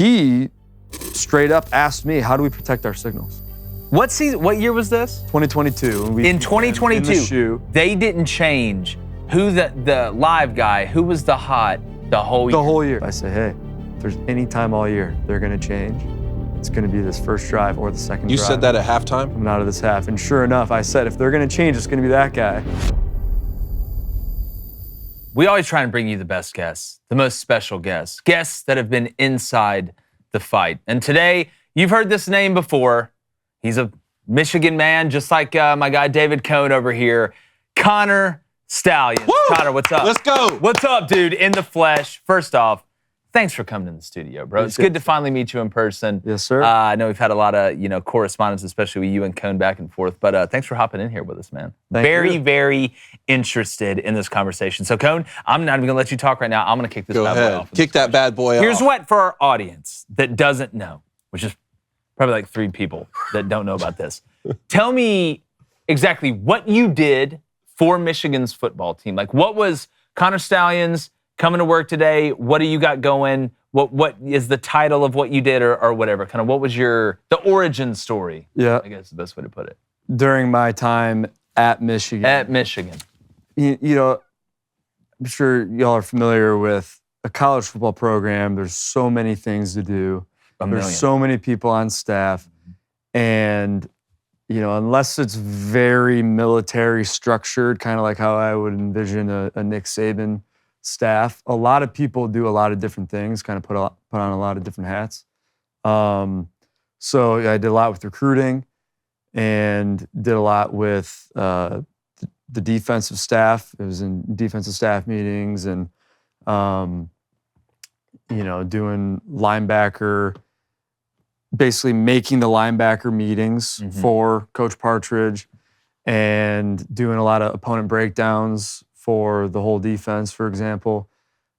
he straight up asked me, how do we protect our signals? What year was this? 2022. In 2022, they didn't change who the live guy, who was the hot the whole year. The whole year. I say, hey, if there's any time all year they're going to change, it's going to be this first drive or the second drive. You said that at halftime? Coming out of this half. And sure enough, I said, if they're going to change, it's going to be that guy. We always try and bring you the best guests, the most special guests that have been inside the fight. And today, you've heard this name before. He's a Michigan man, just like my guy David Cohn over here. Connor Stalions. Woo! Connor, what's up? Let's go. What's up, dude? In the flesh. First off, thanks for coming to the studio, bro. It's good to finally meet you in person. Yes, sir. I know we've had a lot of correspondence, especially with you and Cohn back and forth. But thanks for hopping in here with us, man. Very interested in this conversation. So, Cohn, I'm not even going to let you talk right now. I'm going to kick this bad boy off. Kick that bad boy off. Here's what for our audience that doesn't know, which is probably like 3 people that don't know about this. Tell me exactly what you did for Michigan's football team. Like, what was Connor Stalions coming to work today? What do you got going? What is the title of what you did or whatever? Kind of what was the origin story? Yeah. I guess is the best way to put it. During my time at Michigan. You know, I'm sure y'all are familiar with a college football program. There's so many things to do. There's so many people on staff. And, unless it's very military structured, kind of like how I would envision a Nick Saban staff, a lot of people do a lot of different things, kind of put on a lot of different hats. So I did a lot with recruiting and did a lot with the defensive staff. It was in defensive staff meetings and, doing linebacker, basically making the linebacker meetings for Coach Partridge and doing a lot of opponent breakdowns for the whole defense, for example.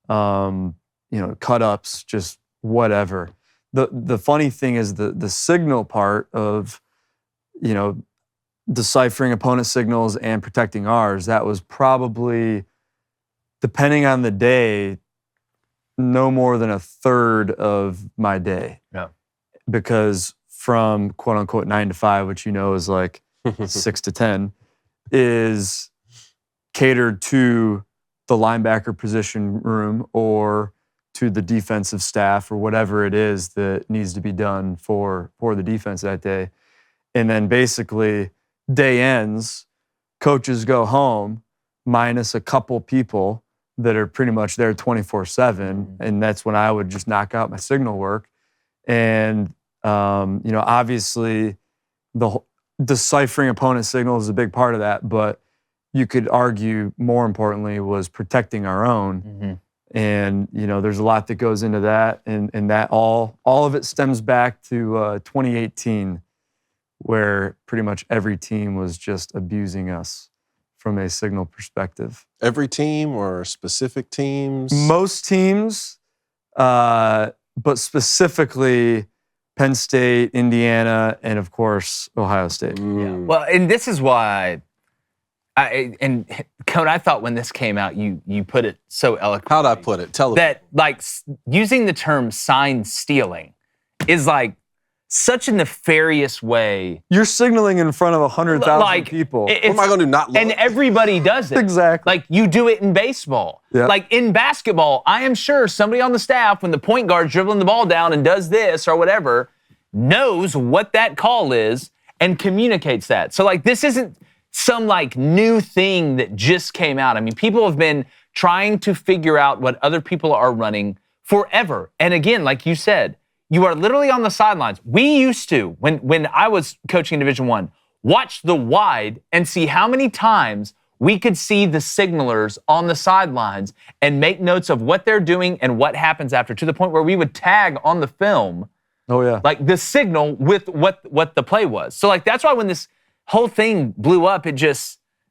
Cut-ups, just whatever. The funny thing is the signal part of, deciphering opponent signals and protecting ours, that was probably, depending on the day, no more than a third of my day. Yeah. Because from quote unquote 9 to 5, which is like 6 to 10, is catered to the linebacker position room or to the defensive staff or whatever it is that needs to be done for the defense that day. And then basically day ends, coaches go home minus a couple people that are pretty much there 24/7. And that's when I would just knock out my signal work. And, obviously the deciphering opponent signal is a big part of that, but you could argue more importantly was protecting our own. And, there's a lot that goes into that. And that all of it stems back to 2018, where pretty much every team was just abusing us from a signal perspective. Every team or specific teams? Most teams, but specifically Penn State, Indiana, and of course, Ohio State. Yeah. Well, and this is why and Cohn, I thought when this came out, you put it so eloquently. How'd I put it? Tell us. That, using the term sign stealing is such a nefarious way. You're signaling in front of 100,000 people. What am I going to do, not look? And everybody does it. Exactly. You do it in baseball. Yeah. In basketball, I am sure somebody on the staff, when the point guard's dribbling the ball down and does this or whatever, knows what that call is and communicates that. So, this isn't some new thing that just came out. I mean, people have been trying to figure out what other people are running forever. And again, like you said, you are literally on the sidelines. We used to, when I was coaching in Division I, watch the wide and see how many times we could see the signalers on the sidelines and make notes of what they're doing and what happens after, to the point where we would tag on the film the signal with what the play was. So that's why when this whole thing blew up, the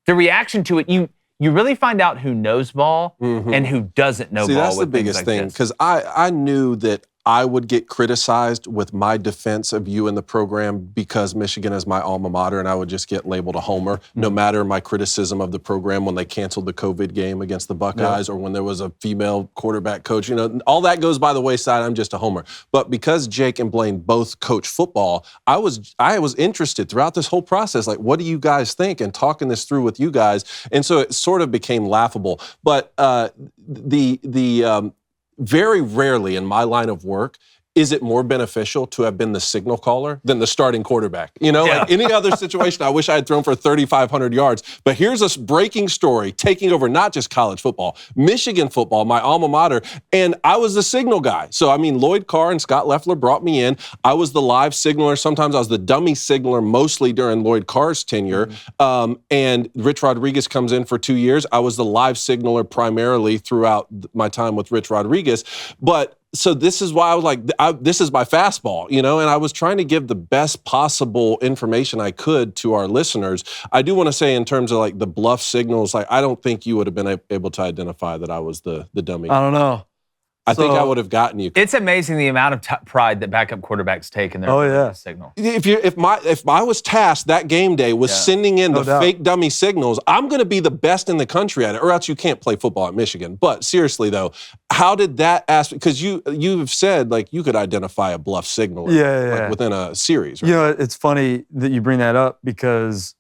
reaction to it, you really find out who knows ball and who doesn't know ball. See, that's the biggest thing, because I knew that I would get criticized with my defense of you in the program because Michigan is my alma mater, and I would just get labeled a homer, no matter my criticism of the program when they canceled the COVID game against the Buckeyes or when there was a female quarterback coach. You know, all that goes by the wayside. I'm just a homer. But because Jake and Blaine both coach football, I was interested throughout this whole process. Like, what do you guys think? And talking this through with you guys, and so it sort of became laughable. But very rarely in my line of work is it more beneficial to have been the signal caller than the starting quarterback. You know, like any other situation, I wish I had thrown for 3,500 yards. But here's a breaking story taking over not just college football, Michigan football, my alma mater, and I was the signal guy. So, I mean, Lloyd Carr and Scott Loeffler brought me in. I was the live signaler. Sometimes I was the dummy signaler, mostly during Lloyd Carr's tenure. And Rich Rodriguez comes in for 2 years. I was the live signaler primarily throughout my time with Rich Rodriguez. But so this is why I was like, this is my fastball, you know, and I was trying to give the best possible information I could to our listeners. I do want to say in terms of like the bluff signals, like I don't think you would have been able to identify that I was the dummy. I don't know. I think I would have gotten you. It's amazing the amount of pride that backup quarterbacks take in their signal. If I was tasked that game day with sending in the fake dummy signals, I'm going to be the best in the country at it, or else you can't play football at Michigan. But seriously though, how did that aspect? Because you've said like you could identify a bluff signal like within a series. Right? You know, it's funny that you bring that up because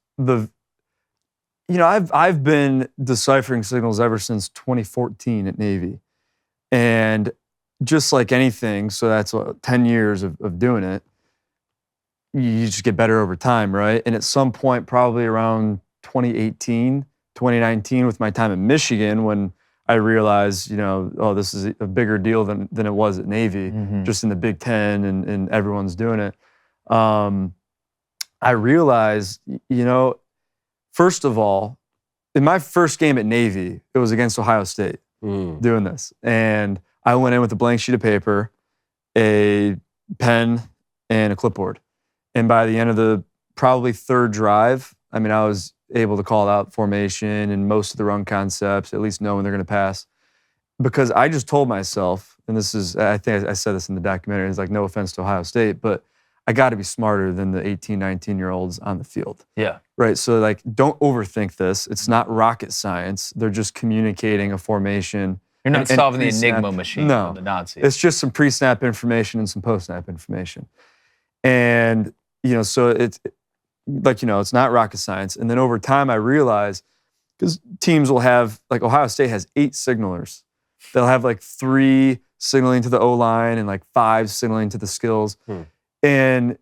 I've been deciphering signals ever since 2014 at Navy. And just like anything, so that's 10 years of doing it, you just get better over time, right? And at some point, probably around 2018, 2019, with my time at Michigan, when I realized, this is a bigger deal than it was at Navy, just in the Big Ten and everyone's doing it. I realized, first of all, in my first game at Navy, it was against Ohio State. Doing this. And I went in with a blank sheet of paper, a pen, and a clipboard. And by the end of the probably third drive, I was able to call out formation and most of the run concepts, at least know when they're going to pass. Because I just told myself, and this is, I think I said this in the documentary, it's like no offense to Ohio State, but I got to be smarter than the 18, 19-year-olds on the field. Yeah. Right. So like, don't overthink this. It's not rocket science. They're just communicating a formation. You're not solving the Enigma machine of the Nazis. It's just some pre-snap information and some post-snap information. And, so it's like, it's not rocket science. And then over time, I realized, because teams will have, like Ohio State has 8 signalers. They'll have like 3 signaling to the O-line and like 5 signaling to the skills. And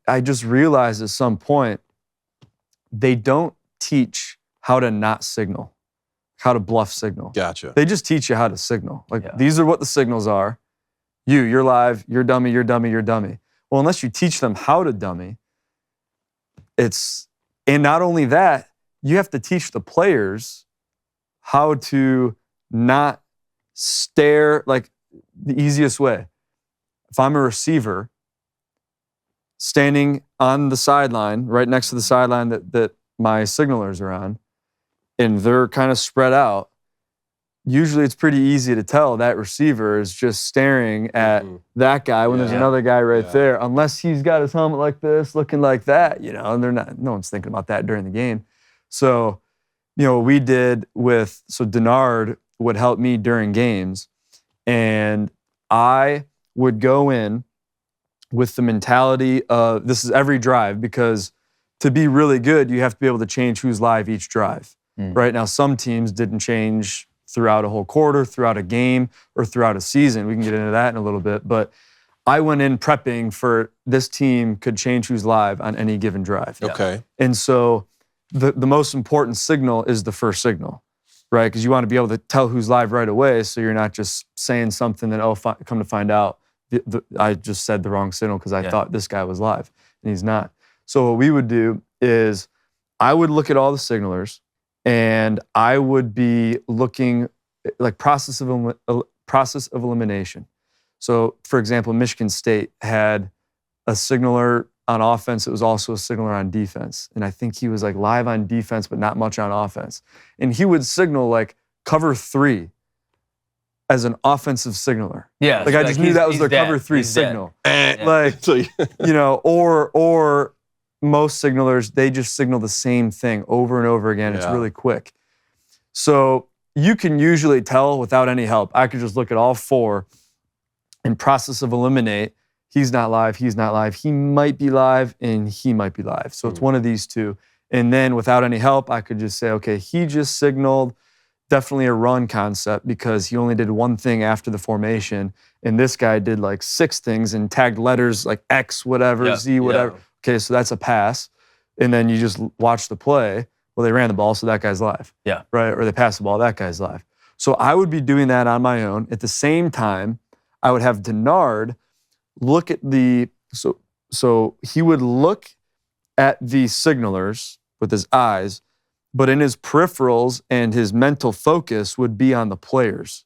I just realized at some point, they don't teach how to not signal, how to bluff signal. Gotcha. They just teach you how to signal. Like, these are what the signals are. You're live, you're dummy, you're dummy, you're dummy. Well, unless you teach them how to dummy, and not only that, you have to teach the players how to not stare, like the easiest way. If I'm a receiver, standing on the sideline, right next to the sideline that my signalers are on, and they're kind of spread out, usually it's pretty easy to tell that receiver is just staring at that guy when there's another guy right there, unless he's got his helmet like this, looking like that, and no one's thinking about that during the game. So, what we did Denard would help me during games, and I would go in with the mentality of this is every drive, because to be really good, you have to be able to change who's live each drive. Right now, some teams didn't change throughout a whole quarter, throughout a game, or throughout a season. We can get into that in a little bit. But I went in prepping for this team could change who's live on any given drive. Okay. And so the most important signal is the first signal, right? Because you want to be able to tell who's live right away, so you're not just saying something that, come to find out, I just said the wrong signal because I thought this guy was live, and he's not. So what we would do is I would look at all the signalers, and I would be looking like process of elimination. So, for example, Michigan State had a signaler on offense that was also a signaler on defense. And I think he was like live on defense, but not much on offense. And he would signal like cover 3. as an offensive signaler. Yeah. Like I just knew that was their cover 3 signal. Like, or most signalers, they just signal the same thing over and over again. It's really quick. So you can usually tell without any help. I could just look at all 4 and process of eliminate. He's not live, he might be live, and he might be live. So it's one of these 2. And then without any help, I could just say, okay, he just signaled definitely a run concept because he only did one thing after the formation. And this guy did like 6 things and tagged letters like X, whatever, Z, whatever. Okay, so that's a pass. And then you just watch the play. Well, they ran the ball, so that guy's live. Yeah. Right? Or they passed the ball, that guy's live. So I would be doing that on my own. At the same time, I would have Denard look at so he would look at the signalers with his eyes, but in his peripherals and his mental focus would be on the players.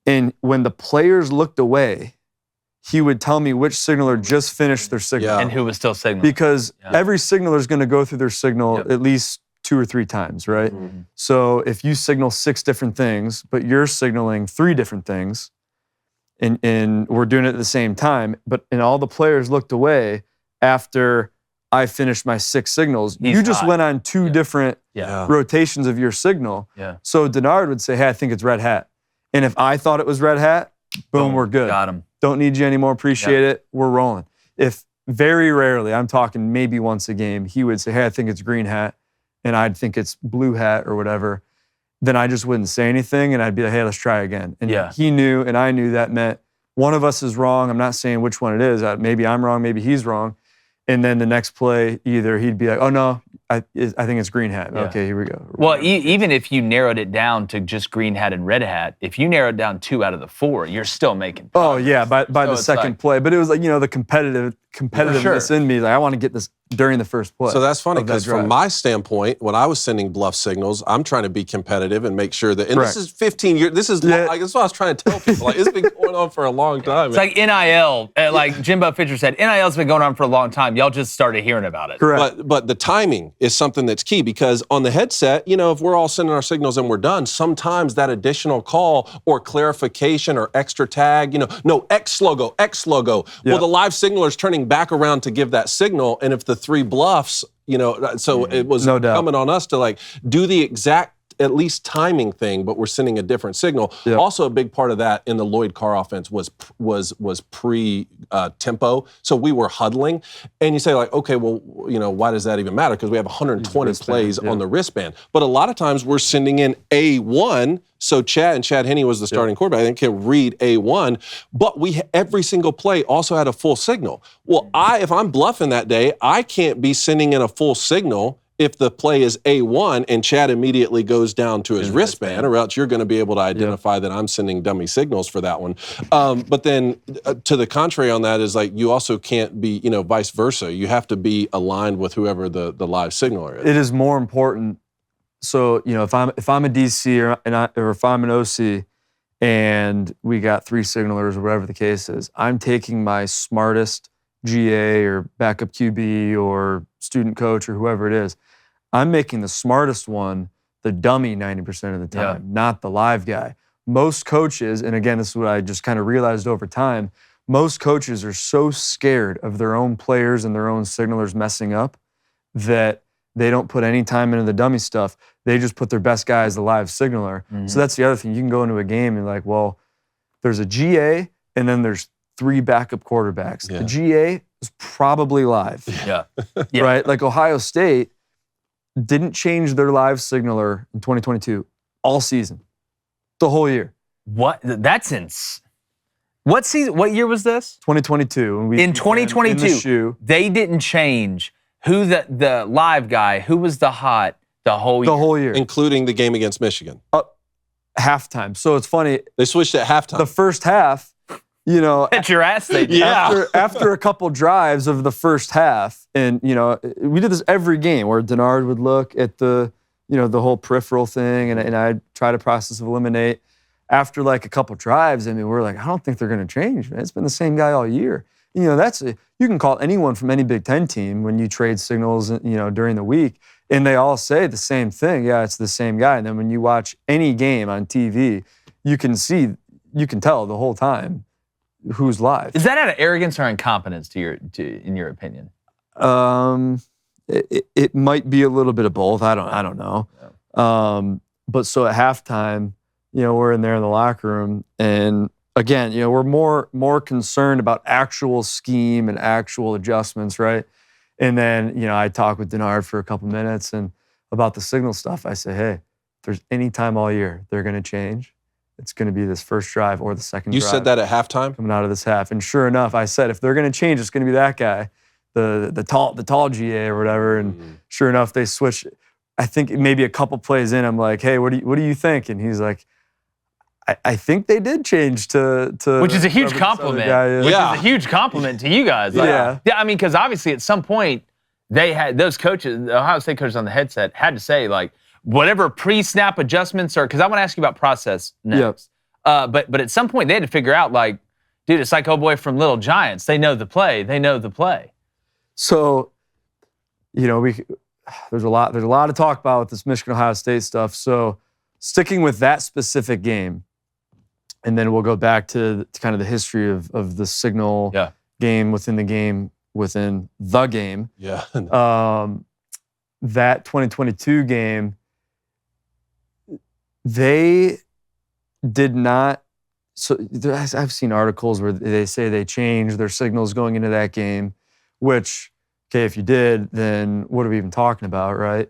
And when the players looked away, he would tell me which signaler just finished their signal. And who was still signaling. Because every signaler is going to go through their signal at least 2 or 3 times, right? Mm-hmm. So if you signal 6 different things, but you're signaling 3 different things, and we're doing it at the same time, and all the players looked away after I finished my 6 signals, you just went on 2 different rotations of your signal. Yeah. So Denard would say, hey, I think it's red hat. And if I thought it was red hat, boom, we're good. Got him. Don't need you anymore, appreciate it, we're rolling. If very rarely, I'm talking maybe once a game, he would say, hey, I think it's green hat, and I'd think it's blue hat or whatever, then I just wouldn't say anything, and I'd be like, hey, let's try again. And he knew, and I knew that meant one of us is wrong. I'm not saying which one it is. Maybe I'm wrong, maybe he's wrong. And then the next play, either he'd be like, oh, no, I think it's green hat. Okay, here we go. Well, even if you narrowed it down to just green hat and red hat, if you narrowed down 2 out of the 4, you're still making progress. Oh, yeah, by the second play. But it was like, the competitiveness in me. Like, I want to get this during the first play. So that's funny because from my standpoint, when I was sending bluff signals, I'm trying to be competitive and make sure that, and this is 15 years, this is like, that's what I was trying to tell people. Like, it's been going on for a long time. It's like NIL, like Jimbo Fisher said, NIL's been going on for a long time. Y'all just started hearing about it. Correct. But the timing is something that's key because on the headset, if we're all sending our signals and we're done, sometimes that additional call or clarification or extra tag, no, X logo. Well, the live signaler's turning back around to give that signal, and if the 3 bluffs, so it was coming on us to like do the exact at least timing thing, but we're sending a different signal. Yep. Also, a big part of that in the Lloyd Carr offense was pre-tempo. So we were huddling, and you say like, okay, well, why does that even matter? Because we have 120 plays on the wristband. But a lot of times we're sending in A1. So Chad Henne was the starting quarterback. I think can read A1, but every single play also had a full signal. Well, if I'm bluffing that day, I can't be sending in a full signal if the play is A1 and Chad immediately goes down to his wristband, or else you're going to be able to identify that I'm sending dummy signals for that one. But then to the contrary on that is like you also can't be, vice versa. You have to be aligned with whoever the live signaler is. It is more important. So, if I'm a DC or if I'm an OC and we got 3 signalers or whatever the case is, I'm taking my smartest GA or backup QB or student coach or whoever it is. I'm making the smartest one the dummy 90% of the time, not the live guy. Most coaches, and again, this is what I just kind of realized over time, most coaches are so scared of their own players and their own signalers messing up that they don't put any time into the dummy stuff. They just put their best guy as the live signaler. Mm-hmm. So that's the other thing. You can go into a game and like, well, there's a GA and then there's 3 backup quarterbacks. Yeah. The GA is probably live. Right? Like Ohio State didn't change their live signaler in 2022 all season. The whole year. What? That's What season? What year was this? 2022. In 2022, they didn't change who the live guy, who was the hot the whole year. The whole year. Including the game against Michigan. Halftime. So it's funny. They switched at halftime. The first half, at your ass they did. After a couple drives of the first half, and we did this every game where Denard would look at the whole peripheral thing, and I'd try to process eliminate. After like a couple drives, we're like, I don't think they're going to change, man. It's been the same guy all year. You can call anyone from any Big Ten team when you trade signals, during the week, and they all say the same thing. Yeah, it's the same guy. And then when you watch any game on TV, you can tell the whole time who's live. Is that out of arrogance or incompetence in your opinion? It might be a little bit of both. I don't know. Yeah. But so at halftime, we're in there in the locker room, and again, we're more concerned about actual scheme and actual adjustments, right? And then, I talk with Denard for a couple minutes and about the signal stuff. I say, hey, if there's any time all year they're going to change, it's going to be this first drive or the second drive. You said that at halftime? Coming out of this half. And sure enough, I said, if they're going to change, it's going to be that guy, the tall GA or whatever. And sure enough, they switched. I think maybe a couple plays in, I'm like, hey, what do you think? And he's like, I think they did change to which is a huge compliment. Which is a huge compliment to you guys. Like, yeah. I mean, because obviously at some point they had those coaches, the Ohio State coaches on the headset, had to say like whatever pre-snap adjustments are. Because I want to ask you about process next. Yep. But at some point they had to figure out like, dude, it's like old boy from Little Giants. They know the play. So, there's a lot to talk about with this Michigan Ohio State stuff. So, sticking with that specific game. And then we'll go back to kind of the history of the signal game within the game within the game. Yeah. That 2022 game, they did not. So I've seen articles where they say they changed their signals going into that game, which, okay, if you did, then what are we even talking about, right?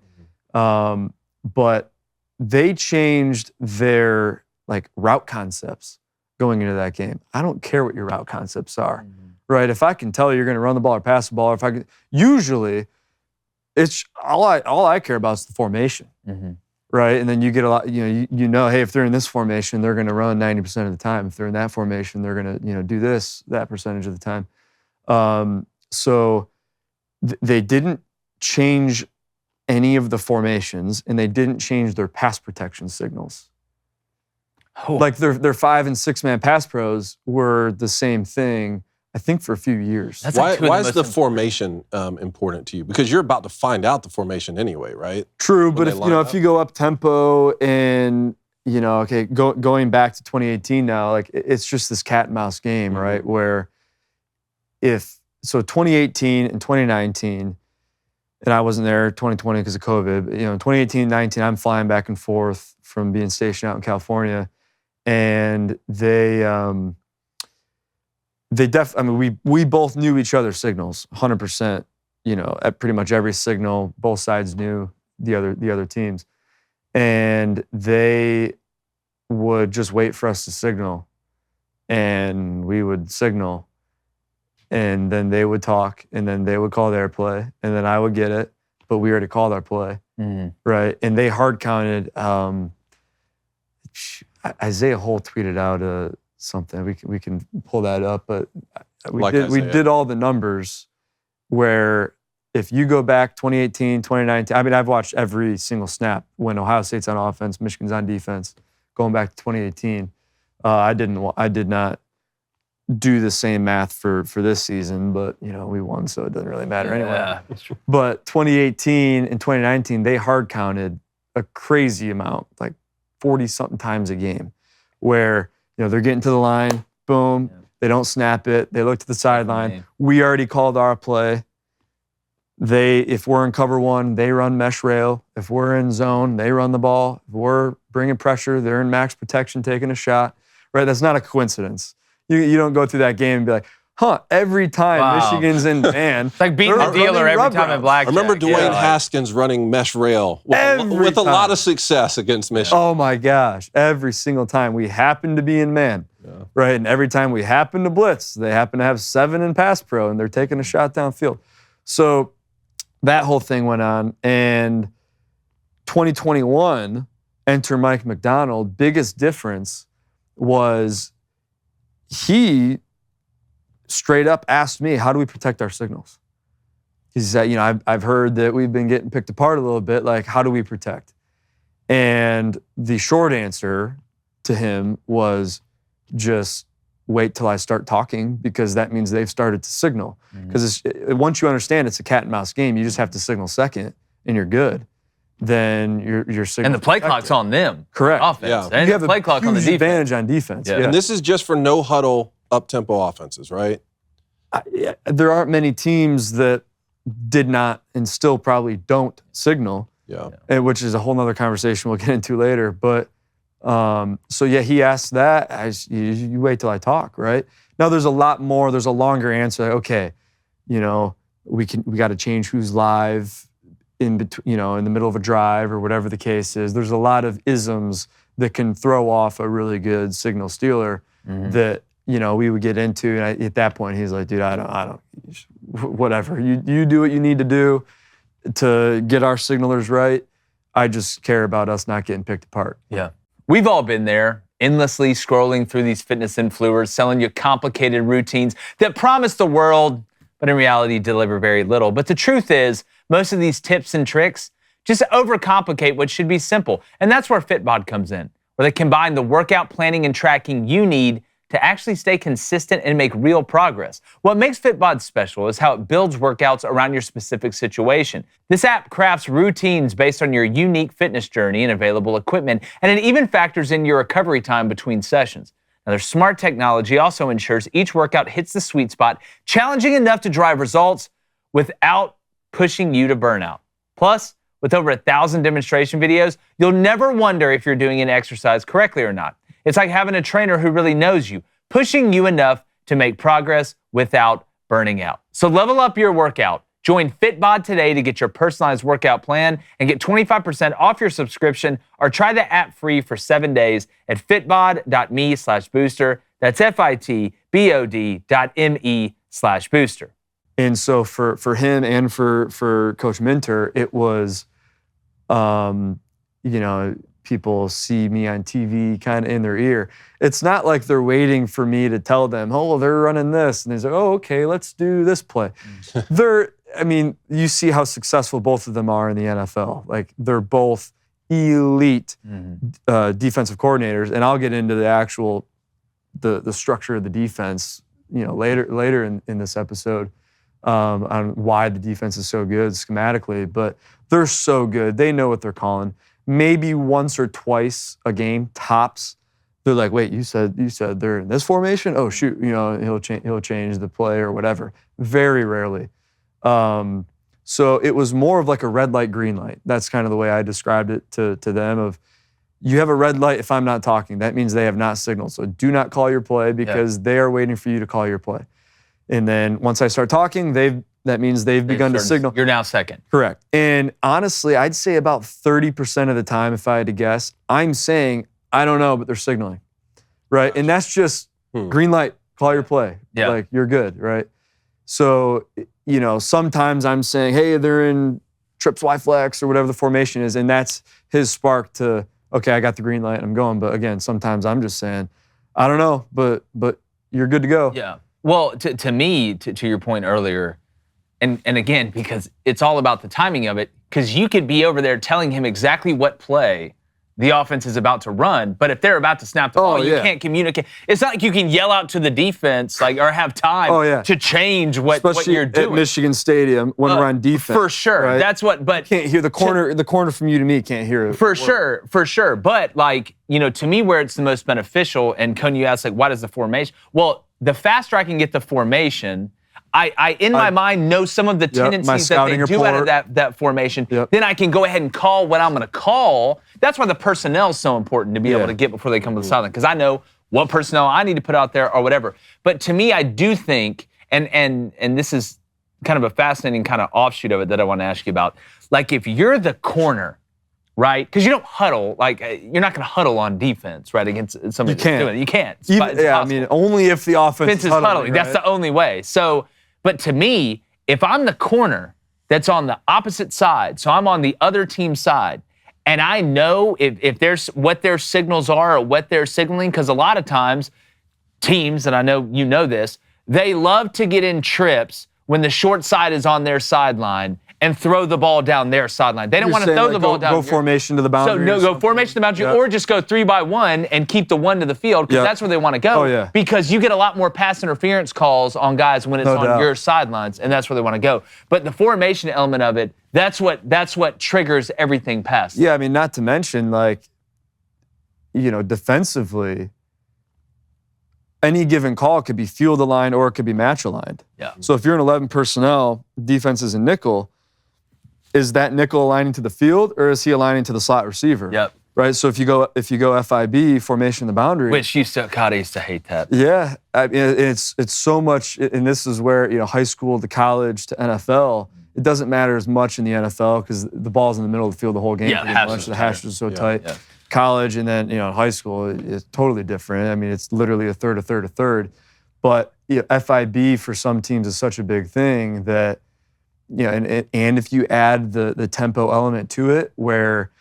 Mm-hmm. But they changed their route concepts going into that game. I don't care what your route concepts are, right? If I can tell you're going to run the ball or pass the ball, or if I can, usually it's all I care about is the formation, right? And then you get a lot, hey, if they're in this formation, they're going to run 90% of the time. If they're in that formation, they're going to, do that percentage of the time. So they didn't change any of the formations, and they didn't change their pass protection signals. Oh. Like their 5- and 6-man pass pros were the same thing, I think, for a few years. Why is the formation important to you? Because you're about to find out the formation anyway, right? True, but if you go up tempo and going back to 2018 now, it's just this cat and mouse game, right? Where 2018 and 2019. And I wasn't there 2020 because of COVID. But, 2018, 19, I'm flying back and forth from being stationed out in California, and we both knew each other's signals 100%. At pretty much every signal, both sides knew the other teams, and they would just wait for us to signal, and we would signal. And then they would talk, and then they would call their play, and then I would get it, but we already called our play, right? And they hard counted. Isaiah Hole tweeted out something. We can pull that up, but we did all the numbers where if you go back 2018, 2019. I mean, I've watched every single snap when Ohio State's on offense, Michigan's on defense. Going back to 2018, I did not do the same math for this season, but we won, so it doesn't really matter anyway. Yeah. But 2018 and 2019, they hard counted a crazy amount, like 40-something times a game, where they're getting to the line, boom, they don't snap it, they look to the sideline. We already called our play. If we're in cover one, they run mesh rail. If we're in zone, they run the ball. If we're bringing pressure, they're in max protection, taking a shot. Right? That's not a coincidence. You don't go through that game and be like, every time Michigan's in man. It's like beating the dealer every time in blackjack. I remember Dwayne Haskins running mesh rail with a lot of success against Michigan. Oh my gosh. Every single time we happen to be in man, right? And every time we happen to blitz, they happen to have 7 in pass pro, and they're taking a shot downfield. So that whole thing went on. And 2021, enter Mike McDonald. Biggest difference was he straight up asked me, how do we protect our signals? He said, I've heard that we've been getting picked apart a little bit. Like, how do we protect? And the short answer to him was just wait till I start talking, because that means they've started to signal. Because once you understand it's a cat and mouse game, you just have to signal second and you're good. then your signal. And the play clock's on them. Correct. Offense. Yeah. And You have the play a clock huge on the defense. advantage on defense. Yeah. Yeah. And this is just for no huddle up-tempo offenses, right? There aren't many teams that did not and still probably don't signal, Yeah. which is a whole nother conversation we'll get into later. But so yeah, he asked that. You wait till I talk, right? Now there's a lot more. There's a longer answer. Like, okay, we got to change who's live in between, in the middle of a drive or whatever the case is. There's a lot of isms that can throw off a really good signal stealer that we would get into. And at that point, he's like, dude, I don't, whatever. You do what you need to do to get our signalers right. I just care about us not getting picked apart. Yeah. We've all been there, endlessly scrolling through these fitness influencers, selling you complicated routines that promise the world, but in reality deliver very little. But the truth is, most of these tips and tricks just overcomplicate what should be simple. And that's where Fitbod comes in, where they combine the workout planning and tracking you need to actually stay consistent and make real progress. What makes Fitbod special is how it builds workouts around your specific situation. This app crafts routines based on your unique fitness journey and available equipment, and it even factors in your recovery time between sessions. Now, their smart technology also ensures each workout hits the sweet spot, challenging enough to drive results without pushing you to burnout. Plus, with over 1,000 demonstration videos, you'll never wonder if you're doing an exercise correctly or not. It's like having a trainer who really knows you, pushing you enough to make progress without burning out. So level up your workout. Join Fitbod today to get your personalized workout plan and get 25% off your subscription, or try the app free for 7 days at fitbod.me/booster. That's fitbod.me/booster. And so for him and for Coach Minter, it was, people see me on TV kind of in their ear. It's not like they're waiting for me to tell them, oh, they're running this. And they're like, oh, okay, let's do this play. You see how successful both of them are in the NFL. Like, they're both elite defensive coordinators. And I'll get into the actual, the structure of the defense, later in this episode, on why the defense is so good schematically. But they're so good. They know what they're calling. Maybe once or twice a game, tops. They're like, wait, you said they're in this formation? Oh, shoot, he'll change the play or whatever. Very rarely. So it was more of like a red light, green light. That's kind of the way I described it to them. Of, you have a red light if I'm not talking. That means they have not signaled. So do not call your play, because they are waiting for you to call your play. And then once I start talking, that means they've begun to signal. You're now second. Correct. And honestly, I'd say about 30% of the time, if I had to guess, I'm saying, I don't know, but they're signaling, right? And that's just green light, call your play. Yeah. Like, you're good, right? So, sometimes I'm saying, hey, they're in trips Y flex or whatever the formation is, and that's his spark to, okay, I got the green light, I'm going. But again, sometimes I'm just saying, I don't know, but you're good to go. Yeah. Well, to me, to your point earlier, and again, because it's all about the timing of it, because you could be over there telling him exactly what play the offense is about to run, but if they're about to snap the ball, you can't communicate. It's not like you can yell out to the defense or have time to change what you're doing. At Michigan Stadium when we're on defense. For sure. Right? That's what, but can't hear the corner from you to me can't hear it. For sure. But to me, where it's the most beneficial, and Cone, you asked, why does the formation? Well, the faster I can get the formation, I in my mind know some of the tendencies that they do out of that formation. Yep. Then I can go ahead and call what I'm going to call. That's why the personnel is so important to be able to get before they come to the sideline, because I know what personnel I need to put out there or whatever. But to me, I do think, and this is kind of a fascinating kind of offshoot of it that I want to ask you about. Like, if you're the corner, right? Because you don't huddle, you're not going to huddle on defense, right, against somebody that's doing it. You can't. Only if the offense is huddling. Right? That's the only way. So, but to me, if I'm the corner that's on the opposite side, so I'm on the other team's side, and I know if there's what their signals are or what they're signaling, because a lot of times teams, and I know you know this, they love to get in trips when the short side is on their sideline and throw the ball down their sideline. They don't want to throw the ball down. Go formation to the boundary. So go formation to the boundary, or just go 3-by-1 and keep the one to the field, because that's where they want to go. Oh, yeah. Because you get a lot more pass interference calls on guys when it's on your sidelines, and that's where they want to go. But the formation element of it, that's what triggers everything past. Yeah, I mean, not to mention, like, defensively, any given call could be field aligned or it could be match aligned. Yeah. So if you're an 11 personnel, defense is a nickel, is that nickel aligning to the field or is he aligning to the slot receiver? Yep. Right. So if you go FIB, formation in the boundary, which I used to hate that. Yeah, I mean, it's so much, and this is where high school to college to NFL, it doesn't matter as much in the NFL because the ball's in the middle of the field the whole game. Yeah, pretty much. The hashes are so tight. Yeah. College and then high school is totally different. I mean, it's literally a third. But FIB for some teams is such a big thing that and if you add the tempo element to it, where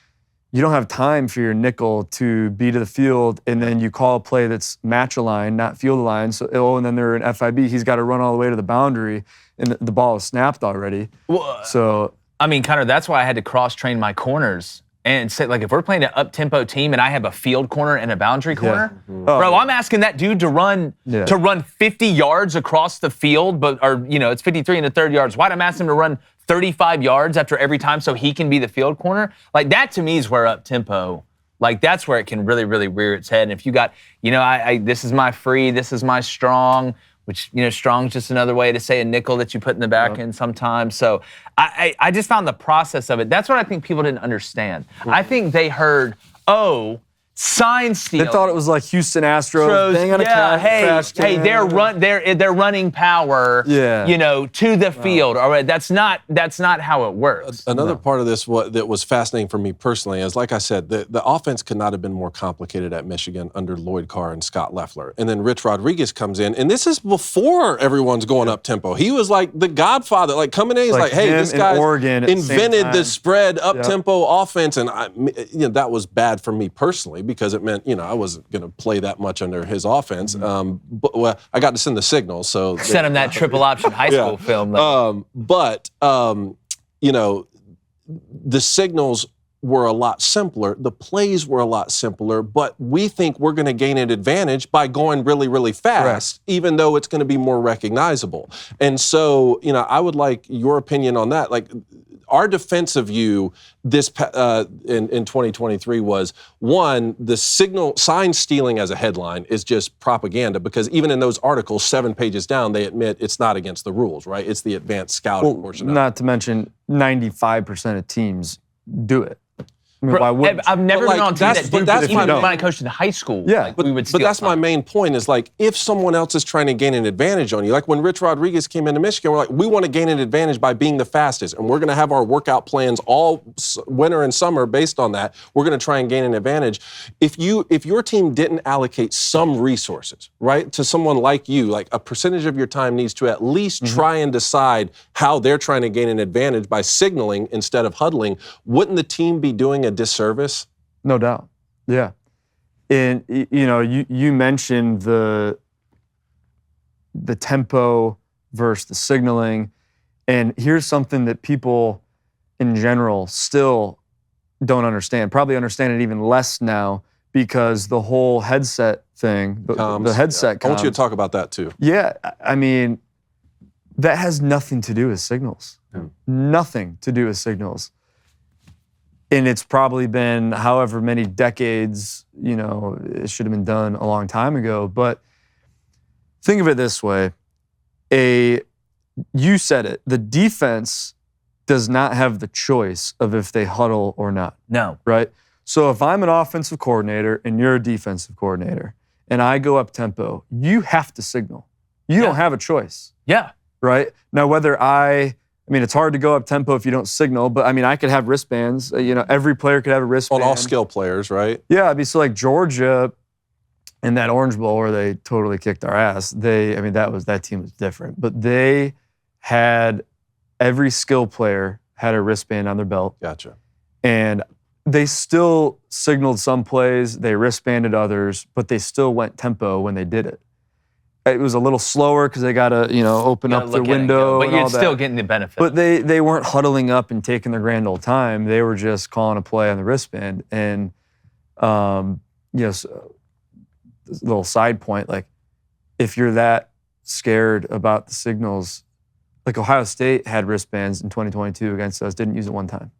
you don't have time for your nickel to be to the field, and then you call a play that's match aligned, not field aligned. So and then they're in FIB, he's got to run all the way to the boundary, and the ball is snapped already. Well, so I mean, Connor, that's why I had to cross train my corners. And say, like, if we're playing an up-tempo team and I have a field corner and a boundary corner, bro, I'm asking that dude to run 50 yards across the field, it's 53 and a third yards wide. I'm asking him to run 35 yards after every time so he can be the field corner. Like, that to me is where up-tempo, like, that's where it can really, really rear its head. And if you got, this is my free, this is my strong, which, strong's just another way to say a nickel that you put in the back end sometimes. So I just found the process of it. That's what I think people didn't understand. I think they heard, sign stealing. They thought it was like Houston Astros bang on a trash can. They're running power, to the field. All right, that's not how it works. Another part of this that was fascinating for me personally is, like I said, the offense could not have been more complicated at Michigan under Lloyd Carr and Scott Loeffler. And then Rich Rodriguez comes in, and this is before everyone's going up tempo. He was like the godfather, like coming in, he's like, hey, this guy invented the spread up tempo offense, and that was bad for me personally, because it meant, I wasn't going to play that much under his offense. But I got to send the signals. So send him that triple option high school film. The signals were a lot simpler. The plays were a lot simpler, but we think we're going to gain an advantage by going really, really fast, even though it's going to be more recognizable. And so, I would like your opinion on that. Like, our defensive view this in 2023 was, one, the sign stealing as a headline is just propaganda, because even in those articles, 7 pages down, they admit it's not against the rules, right? It's the advanced scouting portion of it. Not to mention 95% of teams do it. I mean, why wouldn't I've never been on a team that did that. Even when I coached in high school, we would steal. But that's my main point is, like, if someone else is trying to gain an advantage on you, like when Rich Rodriguez came into Michigan, we're like, we want to gain an advantage by being the fastest, and we're going to have our workout plans all winter and summer based on that. We're going to try and gain an advantage. If your team didn't allocate some resources, right, to someone like you, like a percentage of your time needs to at least try and decide how they're trying to gain an advantage by signaling instead of huddling, wouldn't the team be doing a disservice? No doubt. Yeah. And you mentioned the tempo versus the signaling, and here's something that people in general still don't understand. Probably understand it even less now, because the whole headset thing, the headset comms. I want you to talk about that too. Yeah, I mean, that has nothing to do with signals. Nothing to do with signals. And it's probably been however many decades, it should have been done a long time ago. But think of it this way. You said it, the defense does not have the choice of if they huddle or not. No. Right? So if I'm an offensive coordinator and you're a defensive coordinator and I go up tempo, you have to signal. You don't have a choice. Yeah. Right? Now, whether I mean, it's hard to go up tempo if you don't signal, but I mean, I could have wristbands. Every player could have a wristband. On all skill players, right? Yeah, I mean, so like Georgia in that Orange Bowl where they totally kicked our ass, that team was different. But they had, every skill player had a wristband on their belt. Gotcha. And they still signaled some plays, they wristbanded others, but they still went tempo when they did it. it was a little slower because they got to, open up the window. But and you're all still that. getting the benefit. But they weren't huddling up and taking their grand old time. They were just calling a play on the wristband. And, so, this little side point, like, if you're that scared about the signals, like Ohio State had wristbands in 2022 against us, didn't use it one time.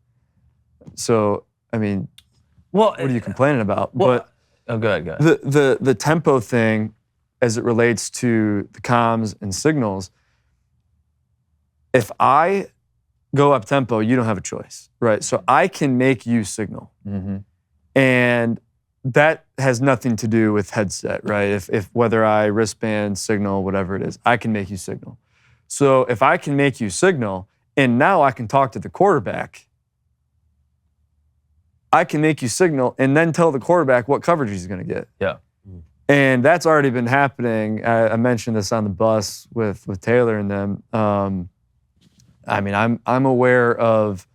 So, I mean, what are you complaining about? Well, go ahead. The tempo thing, as it relates to the comms and signals, if I go up tempo, you don't have a choice, right? So I can make you signal. Mm-hmm. And that has nothing to do with headset, right? If whether I wristband, signal, whatever it is, I can make you signal. So if I can make you signal, and now I can talk to the quarterback, I can make you signal and then tell the quarterback what coverage he's going to get. Yeah. And that's already been happening. I mentioned this on the bus with Taylor and them. I mean, I'm aware of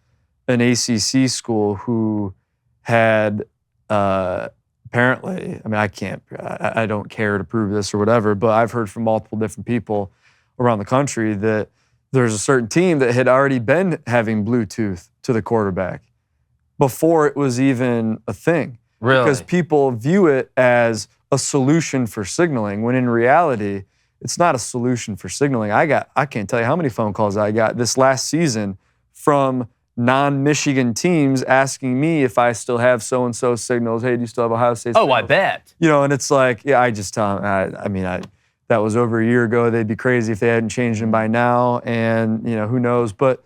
an ACC school who had apparently, I mean, I don't care to prove this or whatever, but I've heard from multiple different people around the country that there's a certain team that had already been having Bluetooth to the quarterback before it was even a thing. Really? Because people view it as a solution for signaling, when in reality, it's not a solution for signaling. I can't tell you how many phone calls I got this last season from non-Michigan teams asking me if I still have so-and-so signals. Hey, do you still have Ohio State signals? Oh, I bet. And it's like, yeah, I just tell them, that was over a year ago. They'd be crazy if they hadn't changed them by now, and, who knows. But,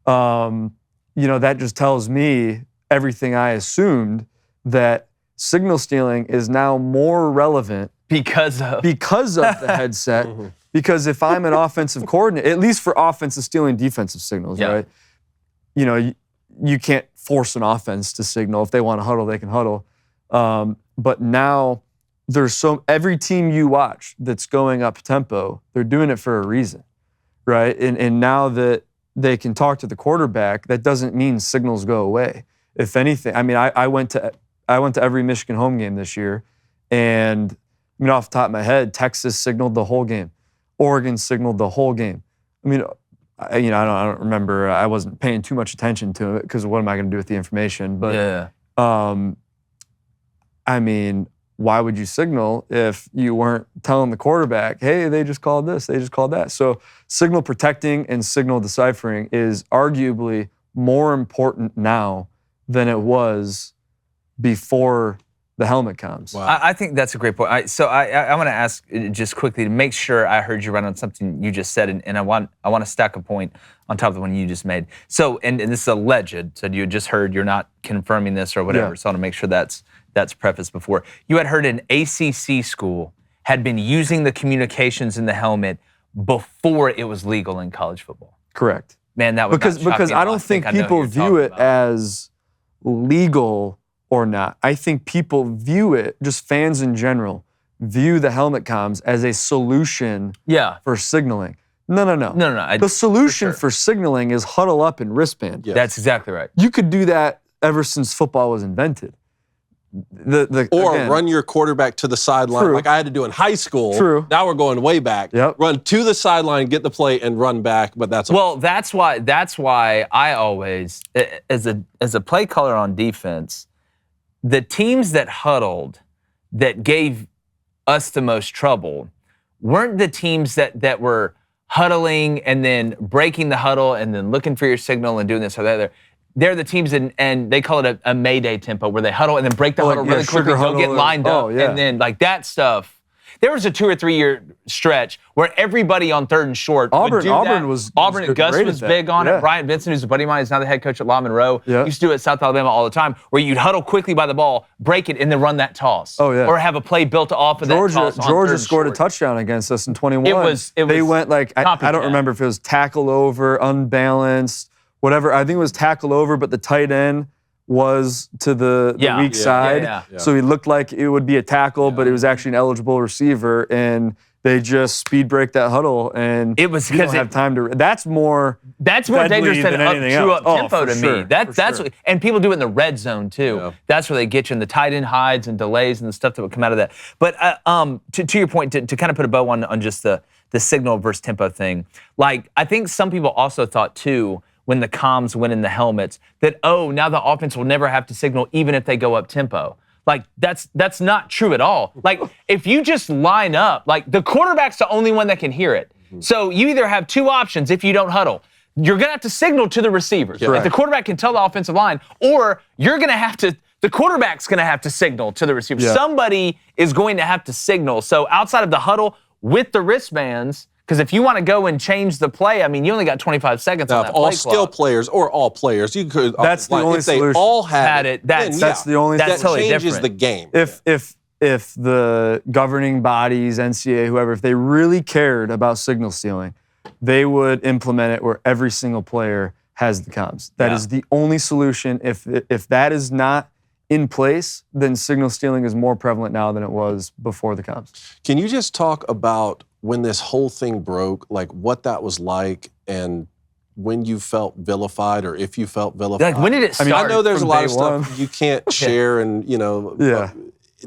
that just tells me everything I assumed, that signal stealing is now more relevant because of the headset. Because if I'm an offensive coordinator, at least for offensive stealing defensive signals, right? You can't force an offense to signal. If they want to huddle, they can huddle. But now there's every team you watch that's going up tempo, they're doing it for a reason, right? And now that they can talk to the quarterback, that doesn't mean signals go away. If anything, I mean, I went to every Michigan home game this year, and off the top of my head, Texas signaled the whole game, Oregon signaled the whole game. I mean, I don't remember. I wasn't paying too much attention to it because what am I going to do with the information? But I mean, why would you signal if you weren't telling the quarterback, hey, they just called this, they just called that? So signal protecting and signal deciphering is arguably more important now than it was before the helmet comms. Wow. I think that's a great point. I want to ask just quickly to make sure I heard you right on something you just said, and I want to stack a point on top of the one you just made. So, and this is alleged, so you just heard, you're not confirming this or whatever, so I want to make sure that's prefaced before. You had heard an ACC school had been using the communications in the helmet before it was legal in college football. Correct. Man, that would because I don't think people view it as legal or not. I think people view it, just fans in general, view the helmet comms as a solution for signaling. No. The solution for signaling is huddle up and wristband. Yes. That's exactly right. You could do that ever since football was invented. Run your quarterback to the sideline like I had to do in high school. True. Now we're going way back. Yep. Run to the sideline, get the play, and run back. But that's why I always, as a play caller on defense, the teams that huddled, that gave us the most trouble, weren't the teams that were huddling and then breaking the huddle and then looking for your signal and doing this or that. They're the teams, and they call it a Mayday tempo, where they huddle and then break the huddle really quickly, go get lined up, and then like that stuff. There was a 2 or 3 year stretch where everybody on third and short would do Auburn that. Auburn and Gus was big on it. Brian Benson, who's a buddy of mine, is now the head coach at La Monroe, used to do it at South Alabama all the time, where you'd huddle quickly by the ball, break it, and then run that toss. Or have a play built off of that toss. Georgia scored a touchdown against us in 21. They went like, I don't remember if it was tackle over, unbalanced, whatever. I think it was tackle over, but the tight end was to the weak side. So he looked like it would be a tackle, but it was actually an eligible receiver. And They just speed break that huddle, and It was you don't because have time to. That's more dangerous than anything true else. up tempo to sure, me. That's sure. what, and people do it in the red zone too. Yeah. That's where they get you in the tight end hides and delays and the stuff that would come out of that. But to your point, to kind of put a bow on just the signal versus tempo thing, like I think some people also thought too, when the comms went in the helmets, that now the offense will never have to signal even if they go up tempo. Like that's not true at all. Like if you just line up, like the quarterback's the only one that can hear it. So you either have two options if you don't huddle. You're gonna have to signal to the receivers. Yeah. If the quarterback can tell the offensive line, or the quarterback's gonna have to signal to the receivers. Yeah. Somebody is going to have to signal. So outside of the huddle with the wristbands, because if you want to go and change the play, I mean, you only got 25 seconds Now, on if that all play skill clock. players or all players, you could. That's the only if they solution. all had it, then, that's the only That's that totally changes different. the game. If the governing bodies, NCAA, whoever, if they really cared about signal stealing, they would implement it where every single player has the comms. That is the only solution. If that is not in place, then signal stealing is more prevalent now than it was before the comms. Can you just talk about when this whole thing broke, like what that was like, and when you felt vilified, or if you felt vilified? Like when did it start? I know there's a from lot day of stuff one. you can't share, and Yeah.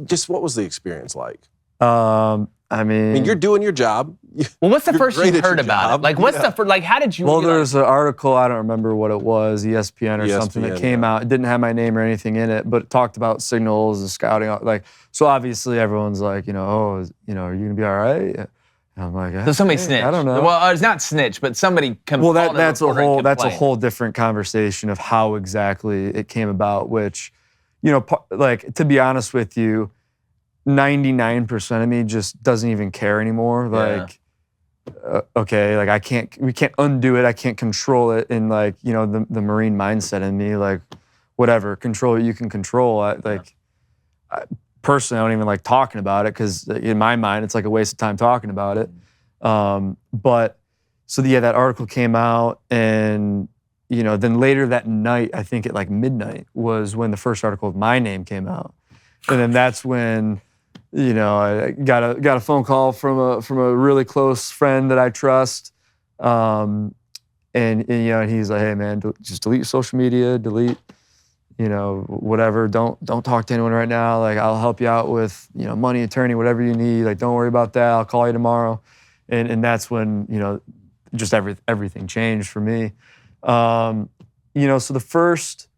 just what was the experience like? I mean, I mean, you're doing your job. Well, what's the You're first great you at heard your about job. it? Like, what's the first, like, how did you? well, be like- there's an article, I don't remember what it was, ESPN or something that ESPN, came yeah. out. It didn't have my name or anything in it, but it talked about signals and scouting. Like, so obviously everyone's like, are you gonna be all right? And I'm like, So somebody hey, snitched. I don't know. Well, it's not snitch, but somebody. Well, that's a whole different conversation of how exactly it came about. Which, like, to be honest with you, 99% of me just doesn't even care anymore. Like, okay, like we can't undo it. I can't control it. And like, the Marine mindset in me, like, whatever, control what you can control. Personally, I don't even like talking about it because in my mind, it's like a waste of time talking about it. But so that article came out, and then later that night, I think at like midnight was when the first article with my name came out, and then that's when I got a phone call from a really close friend that I trust, and he's like, hey man, just delete your social media, delete. Whatever, don't talk to anyone right now. Like, I'll help you out with, money, attorney, whatever you need. Like, don't worry about that. I'll call you tomorrow. And that's when, just everything changed for me. So the first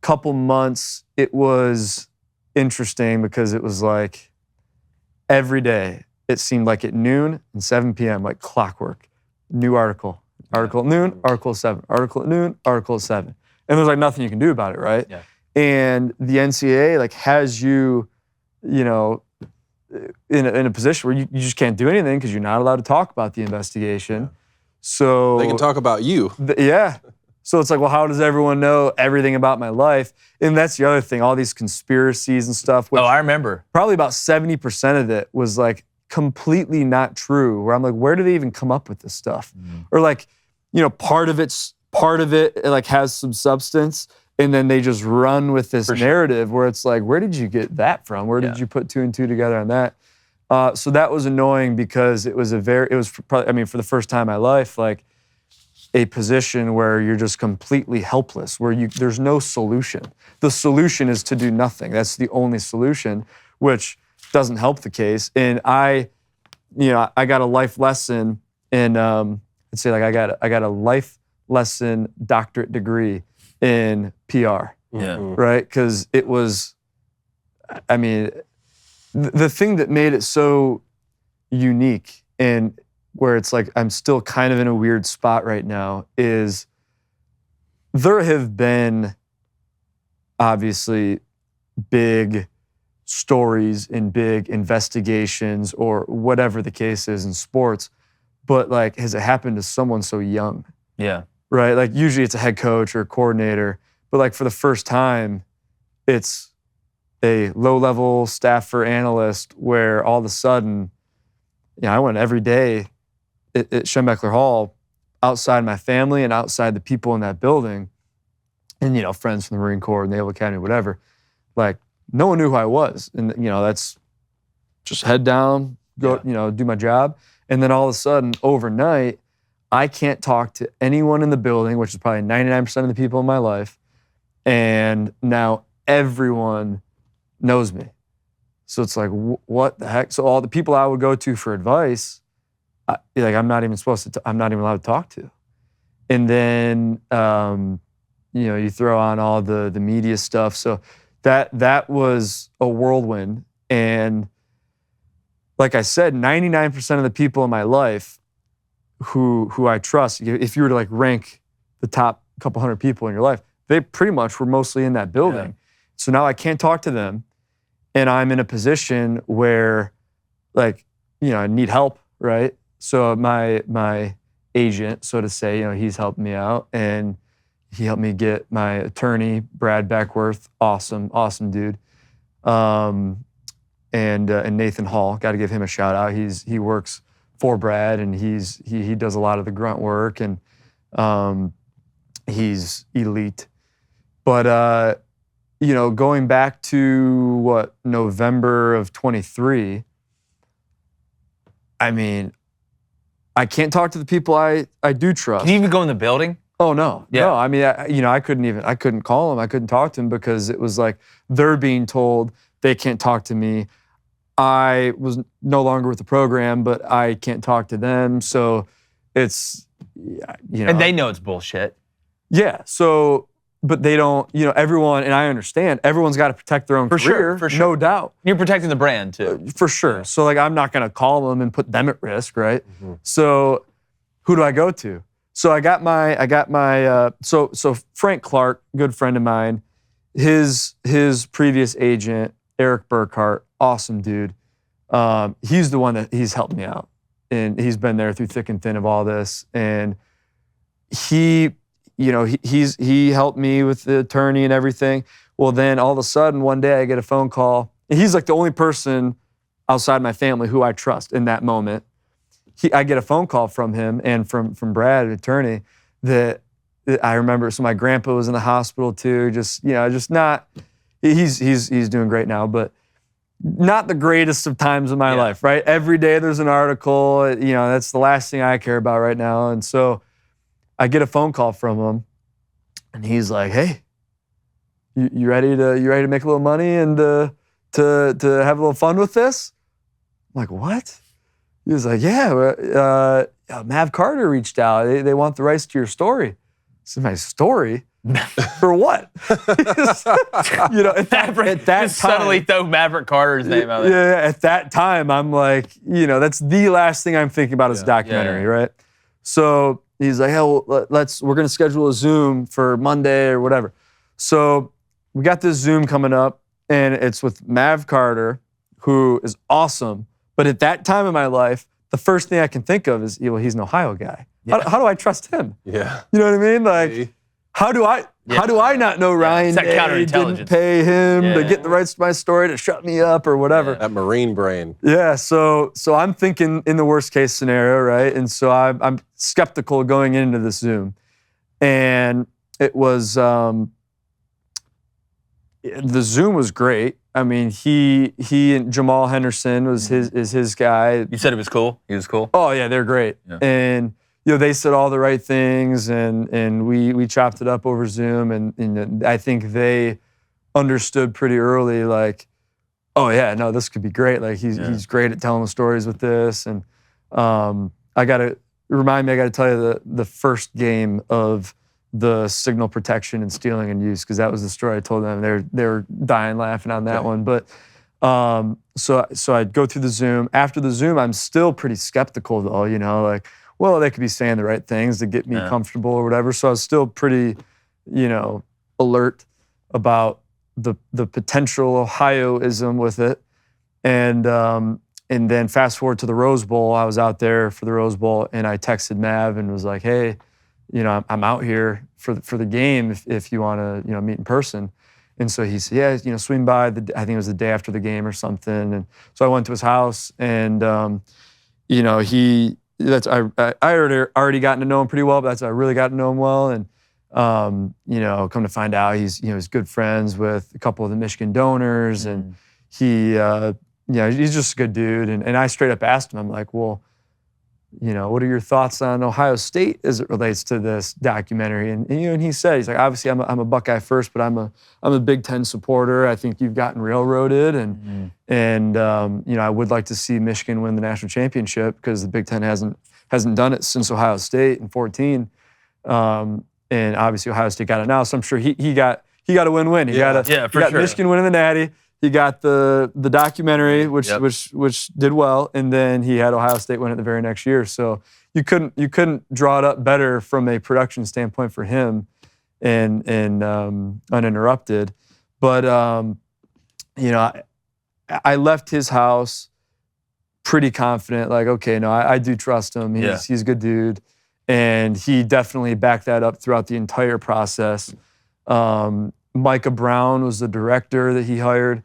couple months, it was interesting because it was like every day, it seemed like at noon and 7 p.m., like clockwork, new article at noon, article at 7, article at noon, article at 7. And there's like nothing you can do about it, right? Yeah. And the NCAA like has you, in a position where you just can't do anything because you're not allowed to talk about the investigation. So They can talk about you. Yeah. So it's like, well, how does everyone know everything about my life? And that's the other thing, all these conspiracies and stuff. Which I remember. Probably about 70% of it was like completely not true. Where I'm like, where do they even come up with this stuff? Or like, part of it like has some substance, and then they just run with this narrative where it's like, where did you get that from? Where did you put 2 and 2 together on that? So that was annoying because it was probably, for the first time in my life, like a position where you're just completely helpless, where there's no solution. The solution is to do nothing. That's the only solution, which doesn't help the case. And I got a life lesson in, let's say like I got a life lesson doctorate degree in PR. Yeah. Right? Because it was, the thing that made it so unique and where it's like I'm still kind of in a weird spot right now is there have been obviously big stories and big investigations or whatever the case is in sports, but like, has it happened to someone so young? Yeah. Right? Like usually it's a head coach or a coordinator, but like for the first time, it's a low-level staffer analyst where all of a sudden, I went every day at Schembechler Hall outside my family and outside the people in that building and, friends from the Marine Corps, Naval Academy, whatever. Like no one knew who I was. And, that's just head down, go, do my job. And then all of a sudden, overnight, I can't talk to anyone in the building, which is probably 99% of the people in my life. And now everyone knows me. So it's like, what the heck? So all the people I would go to for advice, I'm not even I'm not even allowed to talk to. And then, you throw on all the media stuff. So that was a whirlwind. And like I said, 99% of the people in my life who I trust, if you were to like rank the top couple hundred people in your life, they pretty much were mostly in that building. Yeah. So now I can't talk to them. And I'm in a position where I need help, right? So my agent, so to say, he's helped me out, and he helped me get my attorney, Brad Beckworth, awesome dude, and Nathan Hall. Got to give him a shout out. He works for Brad, and he does a lot of the grunt work, and he's elite. But going back to November of 23, I mean, I can't talk to the people I do trust. Can you even go in the building? Oh no, yeah. No. I mean, I couldn't call them. I couldn't talk to them because it was like they're being told they can't talk to me. I was no longer with the program, but I can't talk to them. So it's, And they know it's bullshit. Yeah. So, but they don't, everyone, and I understand, everyone's got to protect their own career. For sure. No doubt. You're protecting the brand too. For sure. Yeah. So I'm not going to call them and put them at risk, right? Mm-hmm. So who do I go to? So I got my, so Frank Clark, good friend of mine, his previous agent, Eric Burkhart, awesome dude. He's the one that he's helped me out, and he's been there through thick and thin of all this. And he helped me with the attorney and everything. Well, then all of a sudden one day I get a phone call, and he's like the only person outside my family who I trust in that moment. I get a phone call from him and from Brad, an attorney, that I remember. So my grandpa was in the hospital too. Just not. He's doing great now, but not the greatest of times in my life, right? Every day there's an article. That's the last thing I care about right now. And so I get a phone call from him, and he's like, "Hey, you ready to make a little money and to have a little fun with this?" I'm like, "What?" He was like, "Yeah, Mav Carter reached out. They want the rights to your story." I said, "My story? For what?" At that time, suddenly throw Maverick Carter's name out there. Yeah, at that time, I'm like, that's the last thing I'm thinking about is a documentary, right? So he's like, "Hey, well, we're going to schedule a Zoom for Monday or whatever." So we got this Zoom coming up, and it's with Mav Carter, who is awesome. But at that time in my life, the first thing I can think of is, he's an Ohio guy. Yeah. How do I trust him? Yeah. You know what I mean? Like, how do I not know Ryan Day didn't pay him to get the rights to my story to shut me up or whatever? That Marine brain. Yeah. So I'm thinking in the worst case scenario, right? And so I'm skeptical going into this Zoom, and it was the Zoom was great. I mean, he and Jamal Henderson was his guy. You said it was cool? He was cool? Oh, yeah, they're great. Yeah. And, they said all the right things, and we chopped it up over Zoom, and I think they understood pretty early, like, oh, yeah, no, this could be great. Like, he's great at telling the stories with this. And I got to tell you the first game of the signal protection and stealing and use, because that was the story I told them. They were dying laughing on that one. But so I'd go through the Zoom. After the Zoom, I'm still pretty skeptical though, like, well, they could be saying the right things to get me comfortable or whatever. So I was still pretty, alert about the potential Ohioism with it. And then fast forward to the Rose Bowl. I was out there for the Rose Bowl, and I texted Mav and was like, "Hey, I'm out here for the game if you want to, meet in person." And so he said, "Yeah, swing by." I think it was the day after the game or something. And so I went to his house, and I already gotten to know him pretty well, but I really got to know him well. And come to find out, he's good friends with a couple of the Michigan donors, and he he's just a good dude. And I straight up asked him, I'm like, well, what are your thoughts on Ohio State as it relates to this documentary? And he said, he's like, obviously I'm a Buckeye first, but I'm a Big Ten supporter. I think you've gotten railroaded, and I would like to see Michigan win the national championship because the Big Ten hasn't done it since Ohio State in 2014. And obviously Ohio State got it now, so I'm sure he got a win-win. He got Michigan winning the Natty. He got the documentary, which did well, and then he had Ohio State win it the very next year. So you couldn't draw it up better from a production standpoint for him, and uninterrupted. But I left his house pretty confident. Like, okay, no, I do trust him. He's a good dude, and he definitely backed that up throughout the entire process. Micah Brown was the director that he hired.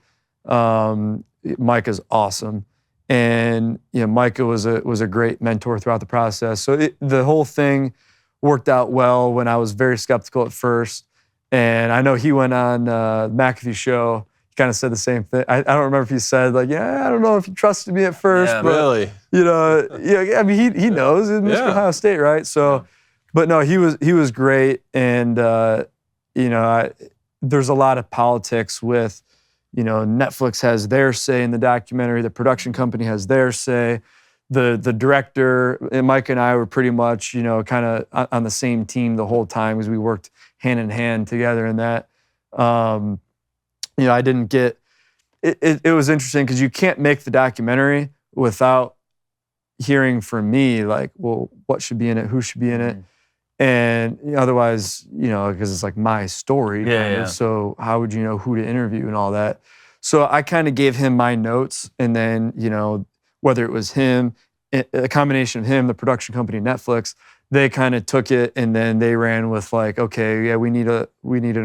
Micah's awesome, and Micah was a great mentor throughout the process. So the whole thing worked out well when I was very skeptical at first. And I know he went on McAfee's show. He kind of said the same thing. I don't remember if he said like, "Yeah, I don't know if you trusted me at first." Yeah, but, really? I mean, he knows it's Michigan Ohio State, right? So, but no, he was great, and there's a lot of politics with. Netflix has their say in the documentary. The production company has their say. The director, and Mike and I were pretty much, kind of on the same team the whole time because we worked hand in hand together in that. I didn't get it. It was interesting because you can't make the documentary without hearing from me, like, well, what should be in it, who should be in it. And otherwise, because it's like my story. So how would you know who to interview and all that? So I kind of gave him my notes, and then, whether it was him, a combination of him, the production company, Netflix, they kind of took it and then they ran with like, okay, yeah, we need an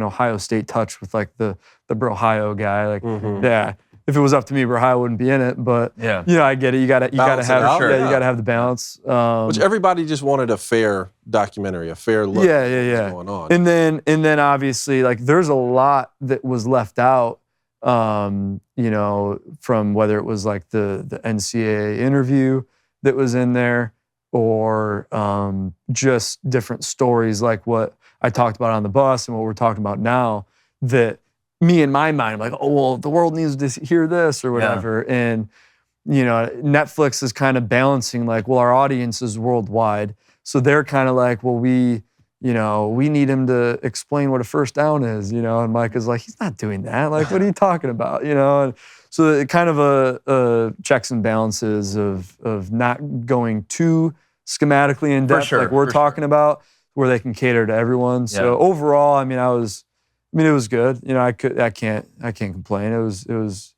Ohio State touch with like the Ohio guy. Like, yeah. If it was up to me, Ohio wouldn't be in it, but I get it. You gotta have you gotta have the balance. Which everybody just wanted a fair documentary, a fair look at what's going on. And then obviously like there's a lot that was left out, from whether it was like the NCAA interview that was in there or just different stories like what I talked about on the bus and what we're talking about now that me in my mind, I'm like, oh, well, the world needs to hear this or whatever. Yeah. And, Netflix is kind of balancing like, well, our audience is worldwide. So they're kind of like, well, we need him to explain what a first down is, and Mike is like, he's not doing that. Like, what are you talking about? And so it kind of a checks and balances of not going too schematically in depth like we're talking about where they can cater to everyone. So overall, I mean, it was good. I can't complain. It was.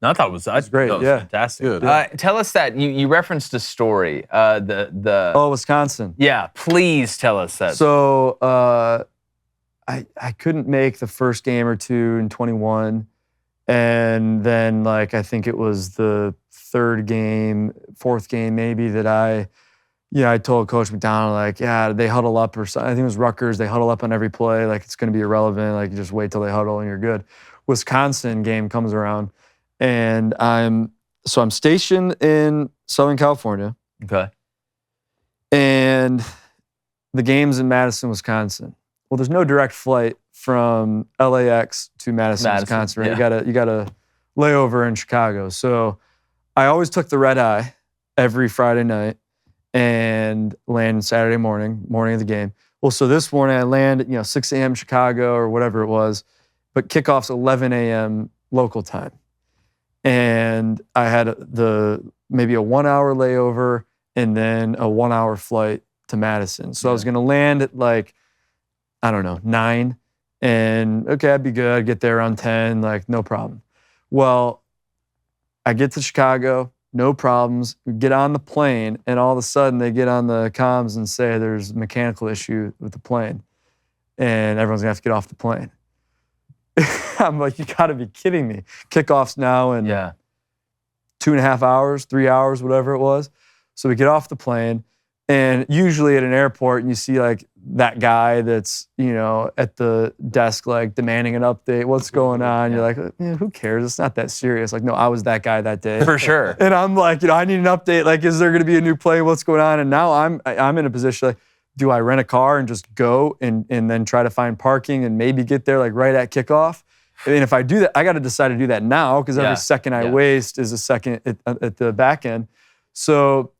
No, I thought it was great. It was fantastic. Good. Tell us that you referenced a story. Wisconsin. Yeah, please tell us that. So I couldn't make the first game or two in 21, and then like I think it was the fourth game maybe that I told Coach McDonald, like, they huddle up or something. I think it was Rutgers. They huddle up on every play. Like, it's going to be irrelevant. Like, you just wait till they huddle and you're good. Wisconsin game comes around, and I'm stationed in Southern California. Okay. And the game's in Madison, Wisconsin. Well, there's no direct flight from LAX to Madison, Wisconsin, right? Yeah. You gotta layover in Chicago. So I always took the red eye every Friday night and land Saturday morning of the game. Well, so this morning I land at 6 a.m. Chicago or whatever it was, but kickoff's 11 a.m. local time. And I had maybe a 1 hour layover and then a 1 hour flight to Madison. So I was going to land at 9 and okay, I'd be good. I'd get there around 10, like no problem. Well, I get to Chicago, no problems. We get on the plane, and all of a sudden they get on the comms and say there's a mechanical issue with the plane, and everyone's gonna have to get off the plane. I'm like, you gotta be kidding me. Kickoff's now in 2.5 hours, 3 hours, whatever it was. So we get off the plane, and usually at an airport, you see like that guy that's, at the desk, like demanding an update. What's going on? You're like, who cares? It's not that serious. Like, no, I was that guy that day. For sure. And I'm like, I need an update. Like, is there going to be a new play? What's going on? And now I'm in a position like, do I rent a car and just go and then try to find parking and maybe get there like right at kickoff? And if I do that, I got to decide to do that now because every second I waste is a second at the back end. So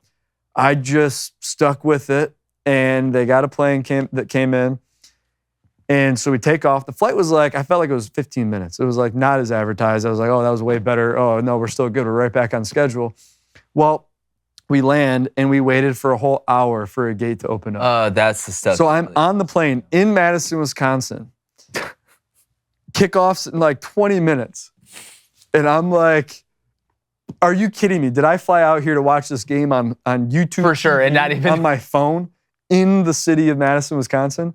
I just stuck with it, and they got a plane that came in. And so we take off. The flight was like, I felt like it was 15 minutes. It was like not as advertised. I was like, oh, that was way better. Oh, no, we're still good. We're right back on schedule. Well, we land, and we waited for a whole hour for a gate to open up. That's the stuff. So I'm on the plane in Madison, Wisconsin. Kickoffs in like 20 minutes. And I'm like, are you kidding me? Did I fly out here to watch this game on YouTube? For sure, and not even on my phone in the city of Madison, Wisconsin?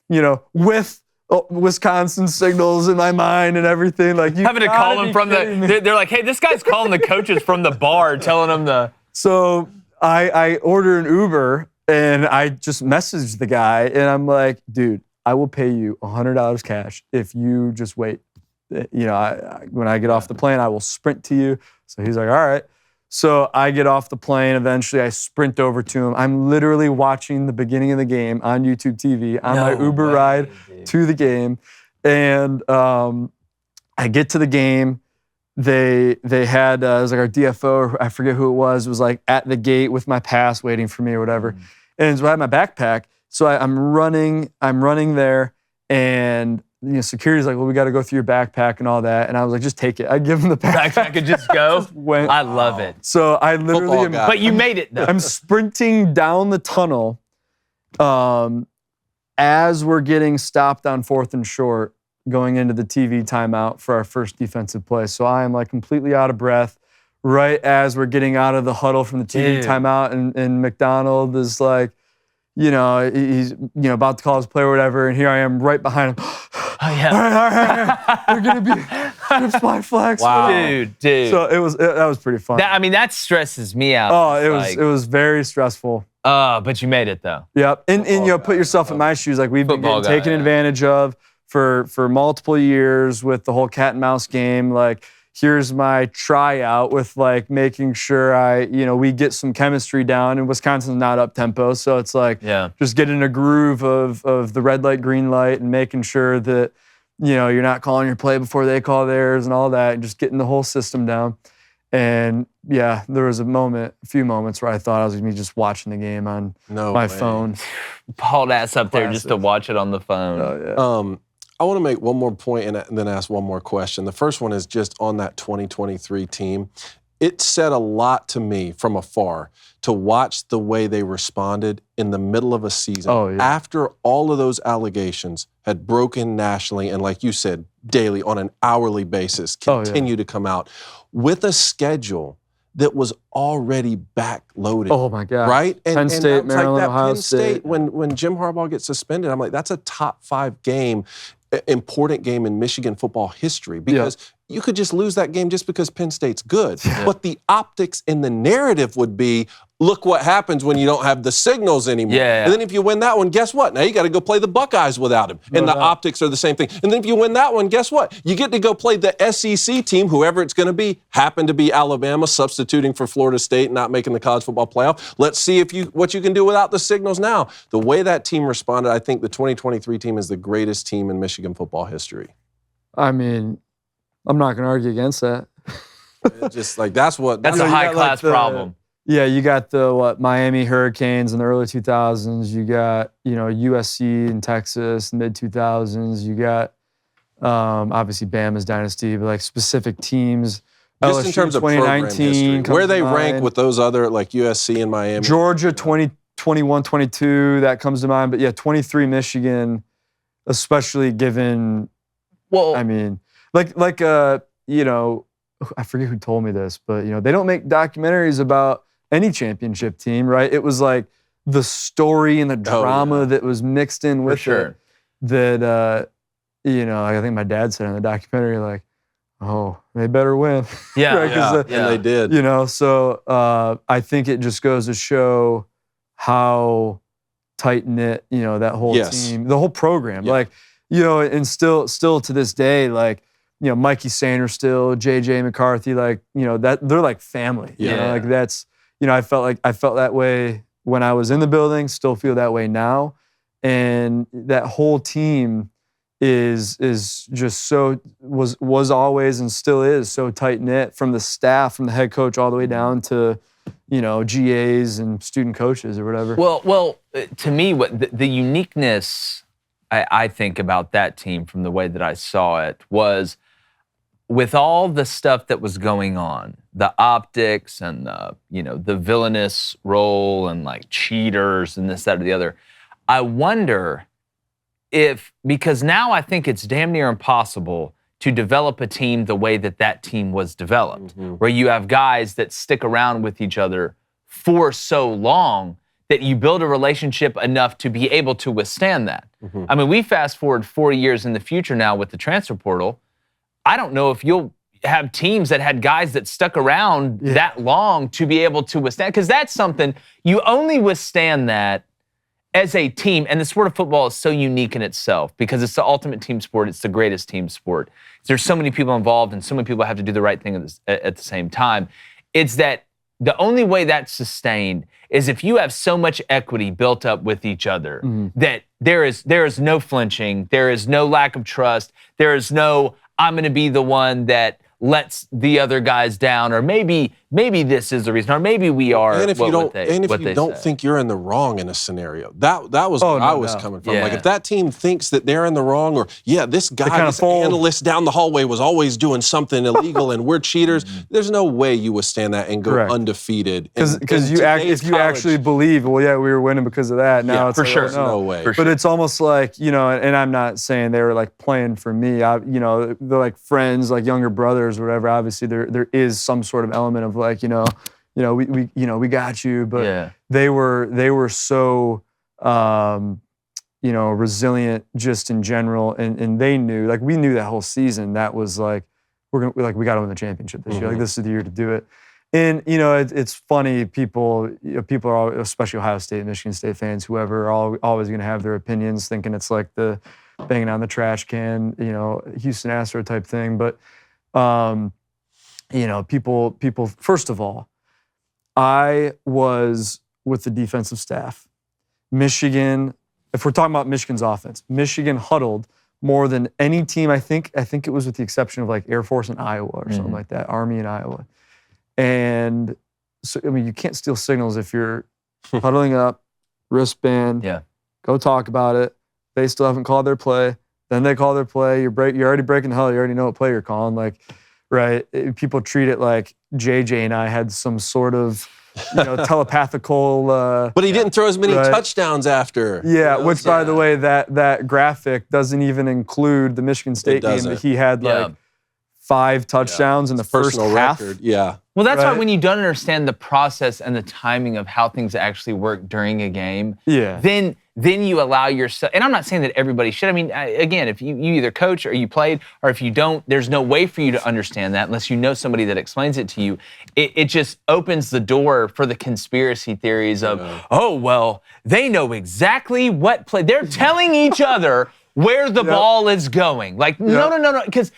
With Wisconsin signals in my mind and everything. Like, you having to call them from they're like, hey, this guy's calling the coaches from the bar, telling them the. So I order an Uber, and I just messaged the guy, and I'm like, dude, I will pay you $100 cash if you just wait. When I get off the plane, I will sprint to you. So he's like, all right. So I get off the plane. Eventually, I sprint over to him. I'm literally watching the beginning of the game on YouTube TV on my Uber ride to the game. And I get to the game. They had, it was like our DFO, I forget who it was like at the gate with my pass waiting for me or whatever. And so I had my backpack. So I'm running there, and security's like, well, we got to go through your backpack and all that. And I was like, just take it. I give him the backpack and just go. I love it. So I literally, but you made it though. I'm sprinting down the tunnel, as we're getting stopped on 4th and short, going into the TV timeout for our first defensive play. So I am like completely out of breath. Right as we're getting out of the huddle from the TV timeout, and McDonald is like, he's about to call his play or whatever, and here I am right behind him. Oh yeah. All right. We're gonna be fly flags. Wow, dude. So that was pretty fun. That stresses me out. Oh, it was very stressful. But you made it though. Yep. And put yourself in my shoes. Like, we've been getting taken advantage of for multiple years with the whole cat and mouse game. Like, here's my tryout with like making sure we get some chemistry down. And Wisconsin's not up tempo, so it's like just getting a groove of the red light, green light, and making sure that you're not calling your play before they call theirs and all that, and just getting the whole system down. And there was a few moments where I thought I was gonna be just watching the game on my phone. Hauled ass up there just to watch it on the phone. Oh, yeah. I want to make one more point and then ask one more question. The first one is just on that 2023 team. It said a lot to me from afar to watch the way they responded in the middle of a season after all of those allegations had broken nationally and, like you said, daily on an hourly basis, continue to come out with a schedule that was already backloaded. Oh my God! Right? Penn State, Maryland, Ohio State. When Jim Harbaugh gets suspended, I'm like, that's a top 5 game. Important game in Michigan football history, because you could just lose that game just because Penn State's good. But the optics and the narrative would be, look what happens when you don't have the signals anymore. And then if you win that one, guess what? Now you got to go play the Buckeyes without him. And the optics are the same thing. And then if you win that one, guess what? You get to go play the SEC team, whoever it's going to be, happened to be Alabama, substituting for Florida State, not making the college football playoff. Let's see what you can do without the signals now. The way that team responded, I think the 2023 team is the greatest team in Michigan football history. I mean, I'm not going to argue against that. It's just like that's a high-class problem. Yeah, you got the Miami Hurricanes in the early 2000s. You got USC in Texas, mid 2000s. You got obviously Bama's dynasty, but like specific teams. Just LSU in terms of program history, where they rank with those other like USC and Miami. Georgia 2021, 22, that comes to mind. But yeah, 23 Michigan, especially given. Well, I mean, I forget who told me this, but they don't make documentaries about any championship team, right? It was like the story and the drama that was mixed in with it. That I think my dad said in the documentary, like, oh, they better win. And they did. So I think it just goes to show how tight knit. You know, that whole Yes. team, the whole program. Yeah. Like, you know, and still to this day, like, you know, Mikey Sanders still, JJ McCarthy, like, you know, that they're like family. You know, like that's, you know, I felt that way when I was in the building, still feel that way now. And that whole team is just so was always and still is so tight knit, from the staff, from the head coach all the way down to, you know, GAs and student coaches or whatever. Well, to me, what the uniqueness I think about that team from the way that I saw it was, with all the stuff that was going on, the optics and the, you know, the villainous role and like cheaters and this, that, or the other, I wonder if, because now I think it's damn near impossible to develop a team the way that that team was developed, where you have guys that stick around with each other for so long that you build a relationship enough to be able to withstand that. I mean, we fast forward 4 years in the future now with the transfer portal. I don't know if you'll have teams that had guys that stuck around that long to be able to withstand, because that's something you only withstand that as a team. And the sport of football is so unique in itself because it's the ultimate team sport. It's the greatest team sport. There's so many people involved and so many people have to do the right thing at the same time. It's that the only way that's sustained is if you have so much equity built up with each other that there is no flinching, there is no lack of trust, there is no, I'm going to be the one that lets the other guys down, or maybe this is the reason, or maybe we are. And if you don't say. think you're in the wrong in a scenario, that was where I was coming from. Yeah. Like, if that team thinks that they're in the wrong, or this guy, this analyst down the hallway was always doing something illegal, and we're cheaters, there's no way you withstand that and go undefeated. Because if you actually believe, well, yeah, we were winning because of that. Now it's for like, sure, no way. But it's almost like, you know, and I'm not saying they were like playing for me. You know, they're like friends, like younger brothers or whatever. Obviously, there is some sort of element of like, we got you. But they were so, you know, resilient just in general, and they knew, like, we knew that whole season that was like, we got to win the championship this year. Like, this is the year to do it. And, you know, it's funny, people are all, especially Ohio State, Michigan State fans, whoever, are always going to have their opinions, thinking it's like the banging on the trash can, you know, Houston Astro type thing. But, you know, people, first of all, I was with the defensive staff. Michigan, if we're talking about Michigan's offense, Michigan huddled more than any team, I think it was with the exception of like Air Force and Iowa or something like that, Army and Iowa. And so, I mean, you can't steal signals if you're huddling up, wristband, go talk about it. They still haven't called their play. Then they call their play. You're already breaking the huddle. You already know what play you're calling. Like, right? People treat it like JJ and I had some sort of, you know, telepathical. But he didn't throw as many touchdowns after. Yeah, which, by the way, that graphic doesn't even include the Michigan State game that he had like 5 touchdowns in the first half. Record. Yeah. Well, that's why when you don't understand the process and the timing of how things actually work during a game, then you allow yourself, and I'm not saying that everybody should. I mean, again, if you either coach or you played, or if you don't, there's no way for you to understand that unless you know somebody that explains it to you. It just opens the door for the conspiracy theories of, oh, well, they know exactly what play. They're telling each other where the ball is going. Like, no, because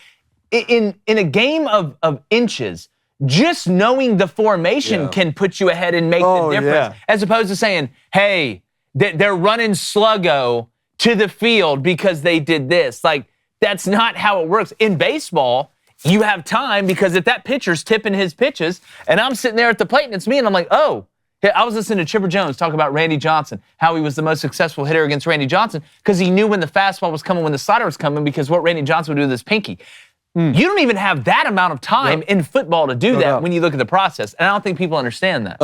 in a game of inches, just knowing the formation can put you ahead and make the difference, as opposed to saying, hey, they're running sluggo to the field because they did this. Like, that's not how it works. In baseball, you have time, because if that pitcher's tipping his pitches and I'm sitting there at the plate and it's me and I'm like, oh, I was listening to Chipper Jones talk about Randy Johnson, how he was the most successful hitter against Randy Johnson because he knew when the fastball was coming, when the slider was coming, because what Randy Johnson would do with his pinky. You don't even have that amount of time in football to do that when you look at the process. And I don't think people understand that.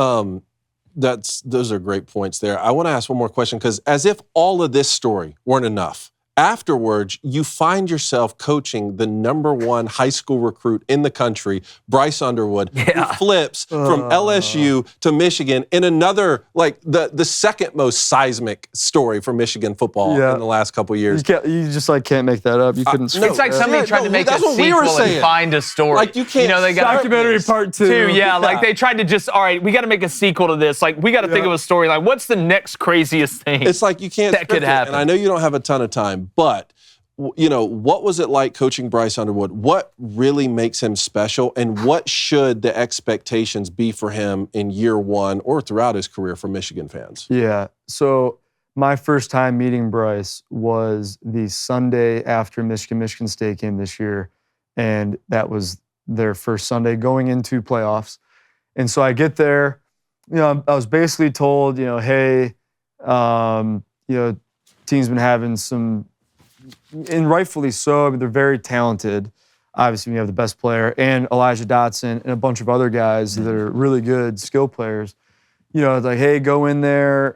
Those are great points there. I want to ask one more question, because as if all of this story weren't enough, Afterwards, you find yourself coaching the #1 high school recruit in the country, Bryce Underwood, who flips from LSU to Michigan in another, like the second most seismic story for Michigan football in the last couple of years. You just like can't make that up. You couldn't. It's like somebody tried to make a sequel and find a story. Like you can't. You know, they got documentary part 2. Yeah, like they tried to just, all right, we got to make a sequel to this. Like we got to think of a story. Like what's the next craziest thing? It's like you can't. That could happen. And I know you don't have a ton of time, but you know, what was it like coaching Bryce Underwood? What really makes him special, and what should the expectations be for him in year 1 or throughout his career for Michigan fans? Yeah. So my first time meeting Bryce was the Sunday after Michigan State game this year, and that was their first Sunday going into playoffs. And so I get there, you know, I was basically told, you know, hey, you know, team's been having some. And rightfully so. I mean, they're very talented. Obviously, we have the best player and Elijah Dotson and a bunch of other guys that are really good skill players. You know, it's like, hey, go in there,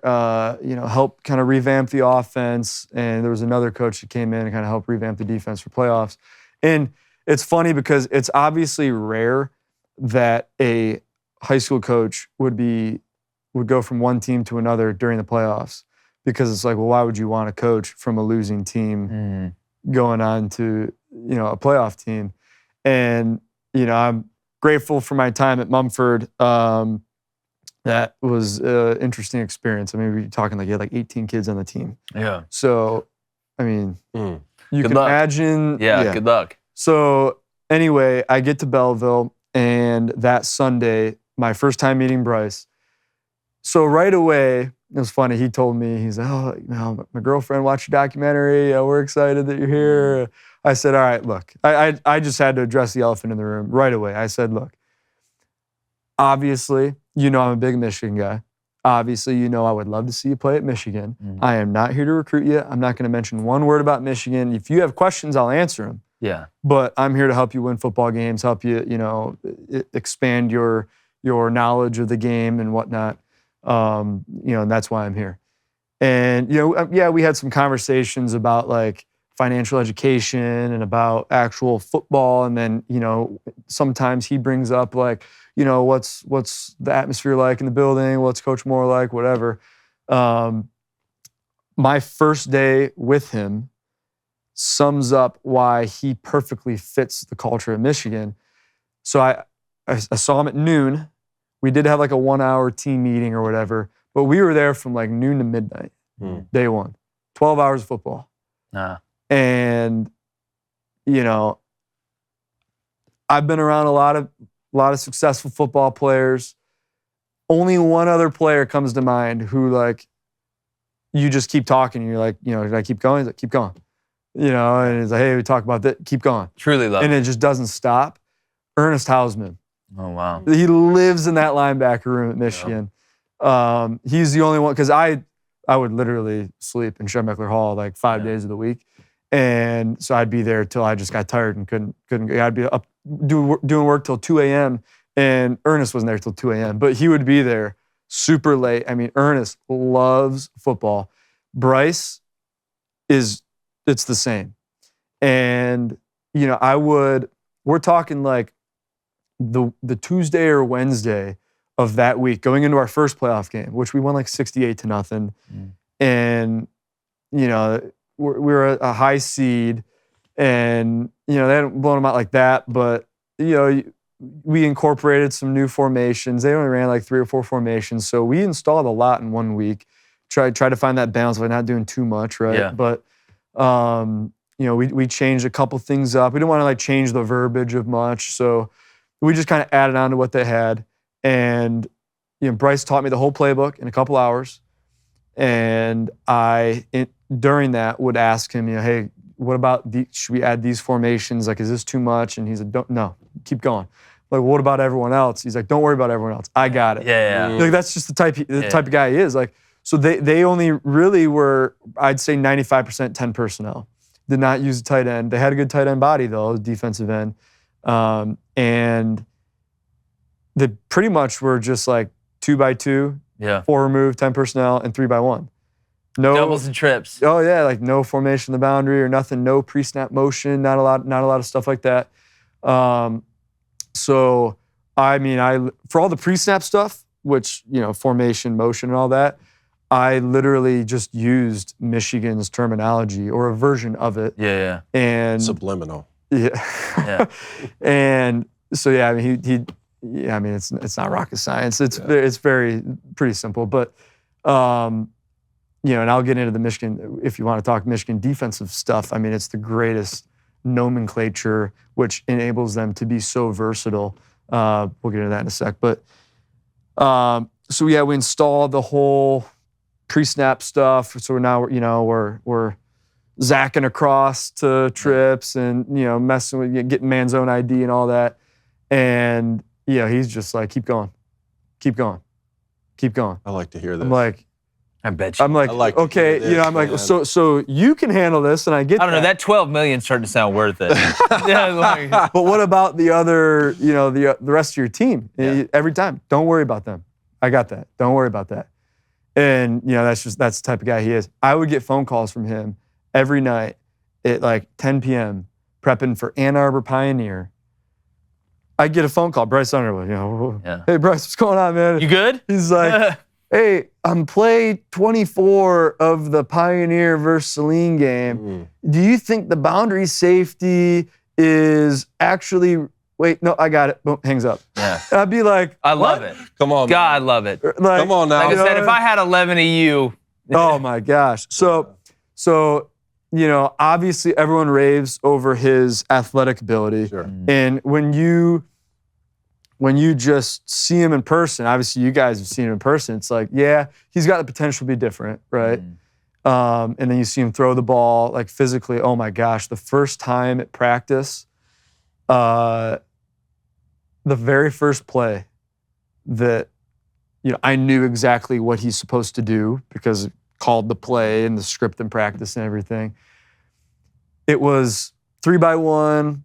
you know, help kind of revamp the offense. And there was another coach that came in and kind of helped revamp the defense for playoffs. And it's funny because it's obviously rare that a high school coach would go from one team to another during the playoffs. Because it's like, well, why would you want to coach from a losing team going on to, you know, a playoff team? And, you know, I'm grateful for my time at Mumford. That was an interesting experience. I mean, we're talking like you had like 18 kids on the team. Yeah. So, I mean, you Good can luck. imagine. Yeah, good luck. So anyway, I get to Belleville, and that Sunday, my first time meeting Bryce. So right away, it was funny. He told me, he's like, oh, you know, my girlfriend watched your documentary. We're excited that you're here. I said, all right, look, I just had to address the elephant in the room right away. I said, look, obviously, you know I'm a big Michigan guy. Obviously, you know I would love to see you play at Michigan. I am not here to recruit you. I'm not going to mention one word about Michigan. If you have questions, I'll answer them. Yeah. But I'm here to help you win football games, help you, you know, expand your knowledge of the game and whatnot. You know, and that's why I'm here. And, you know, yeah, we had some conversations about like financial education and about actual football. And then, you know, sometimes he brings up like, you know, what's the atmosphere like in the building? What's Coach Moore like? Whatever. My first day with him sums up why he perfectly fits the culture of Michigan. So I saw him at noon. We did have like a 1-hour team meeting or whatever, but we were there from like noon to midnight, day 1, 12 hours of football. And, you know, I've been around a lot of successful football players. Only one other player comes to mind who like, you just keep talking and you're like, you know, did I keep going? He's like, keep going. You know, and it's like, hey, we talk about that, keep going. Truly love it. And it just doesn't stop. Ernest Hausman. Oh, wow. He lives in that linebacker room at Michigan. Yeah. He's the only one, because I would literally sleep in Schembechler Hall like 5 days of the week. And so I'd be there till I just got tired and couldn't. I'd be up doing work till 2 a.m. And Ernest wasn't there till 2 a.m. But he would be there super late. I mean, Ernest loves football. Bryce it's the same. And, you know, we're talking like the Tuesday or Wednesday of that week, going into our first playoff game, which we won like 68-0. And, you know, we're a high seed, and, you know, they hadn't blown them out like that, but, you know, we incorporated some new formations. They only ran like 3 or 4 formations, so we installed a lot in 1 week. Try to find that balance by not doing too much, right? Yeah. But, you know, we changed a couple things up. We didn't want to like change the verbiage of much, so we just kind of added on to what they had. And, you know, Bryce taught me the whole playbook in a couple hours. And during that would ask him, you know, hey, what about should we add these formations? Like, is this too much? And he's like, no, keep going. Like, what about everyone else? He's like, don't worry about everyone else. I got it. Yeah. Like, that's just the type of guy he is. Like, so they only really were, I'd say 95% 10 personnel. Did not use a tight end. They had a good tight end body though, defensive end. And they pretty much were just like 2x2, 4 remove, 10 personnel, and 3x1. Doubles and trips. Oh yeah, like no formation of the boundary or nothing, no pre-snap motion, not a lot of stuff like that. So I mean, for all the pre-snap stuff, which formation, motion, and all that, I literally just used Michigan's terminology or a version of it. Yeah. And subliminal. Yeah. And so I mean, I mean, it's not rocket science. It's pretty simple, but. And I'll get into the Michigan, if you want to talk Michigan defensive stuff. I mean, it's the greatest nomenclature, which enables them to be so versatile. We'll get into that in a sec. But so yeah, we installed the whole pre-snap stuff. So now we're zacking across to trips and messing with getting man zone ID and all that. And he's just like, keep going. I like to hear this. I'm like, I bet you. I'm like okay, I'm like, so you can handle this, and I get. I don't know. That 12 million starting to sound worth it. But what about the other, the rest of your team? Yeah. Every time, don't worry about them. I got that. Don't worry about that. And that's the type of guy he is. I would get phone calls from him every night at like 10 p.m. prepping for Ann Arbor Pioneer. I get a phone call, Bryce Underwood. Hey Bryce, what's going on, man? You good? He's like. Hey, I'm play 24 of the Pioneer versus Saline game. Do you think the boundary safety is actually? Wait, no, I got it. Boom, hangs up. Yeah. I'd be like, I love it. Come on, God, I love it. Like, come on now. Like I said, if I had 11 of you. Oh my gosh. So obviously everyone raves over his athletic ability, Sure. And when you just see him in person, obviously you guys have seen him in person, it's like, yeah, he's got the potential to be different, right? And then you see him throw the ball, like physically, oh my gosh, the first time at practice, the very first play that, I knew exactly what he's supposed to do because it called the play and the script in practice and everything. It was 3x1.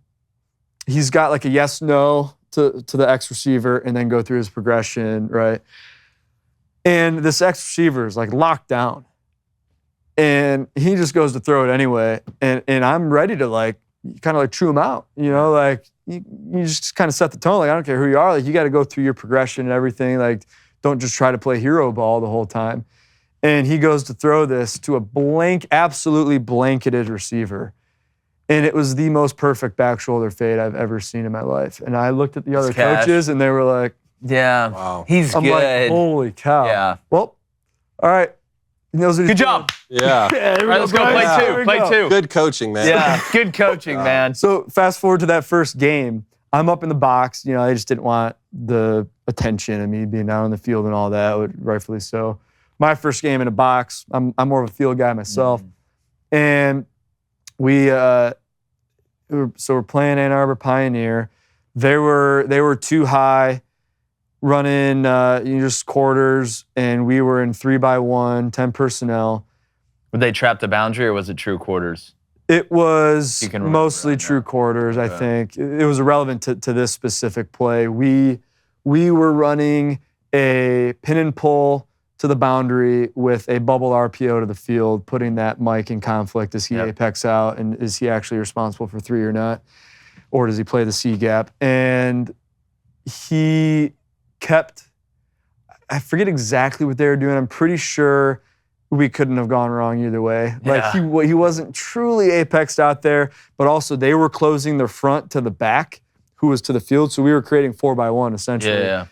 He's got like a yes, no, to the X receiver and then go through his progression, right? And this X receiver is like locked down. And he just goes to throw it anyway. And I'm ready to kind of chew him out, like you just kind of set the tone. Like, I don't care who you are. Like, you got to go through your progression and everything. Like, don't just try to play hero ball the whole time. And he goes to throw this to a absolutely blanketed receiver. And it was the most perfect back shoulder fade I've ever seen in my life. And I looked at the other coaches, and they were like, yeah, wow, he's I'm good. Like, holy cow. Yeah. Well, all right. He knows what he's good doing. job. Yeah. All right, let's go play two. Good coaching, man. Yeah, good coaching, man. So fast forward to that first game. I'm up in the box. I just didn't want the attention of me being out on the field and all that, rightfully so. My first game in a box. I'm more of a field guy myself. And we're playing Ann Arbor Pioneer. They were too high, running just quarters, and we were in 3x1, 10 personnel. Would they trap the boundary, or was it true quarters? It was mostly true now. quarters, I think. It was irrelevant to this specific play. We were running a pin and pull to the boundary with a bubble RPO to the field, putting that Mike in conflict. Does he apex out, and is he actually responsible for 3 or not? Or does he play the C gap? And he kept, I forget exactly what they were doing. I'm pretty sure we couldn't have gone wrong either way. Yeah. Like he wasn't truly apexed out there, but also they were closing the front to the back, who was to the field. So we were creating 4x1 essentially. Yeah.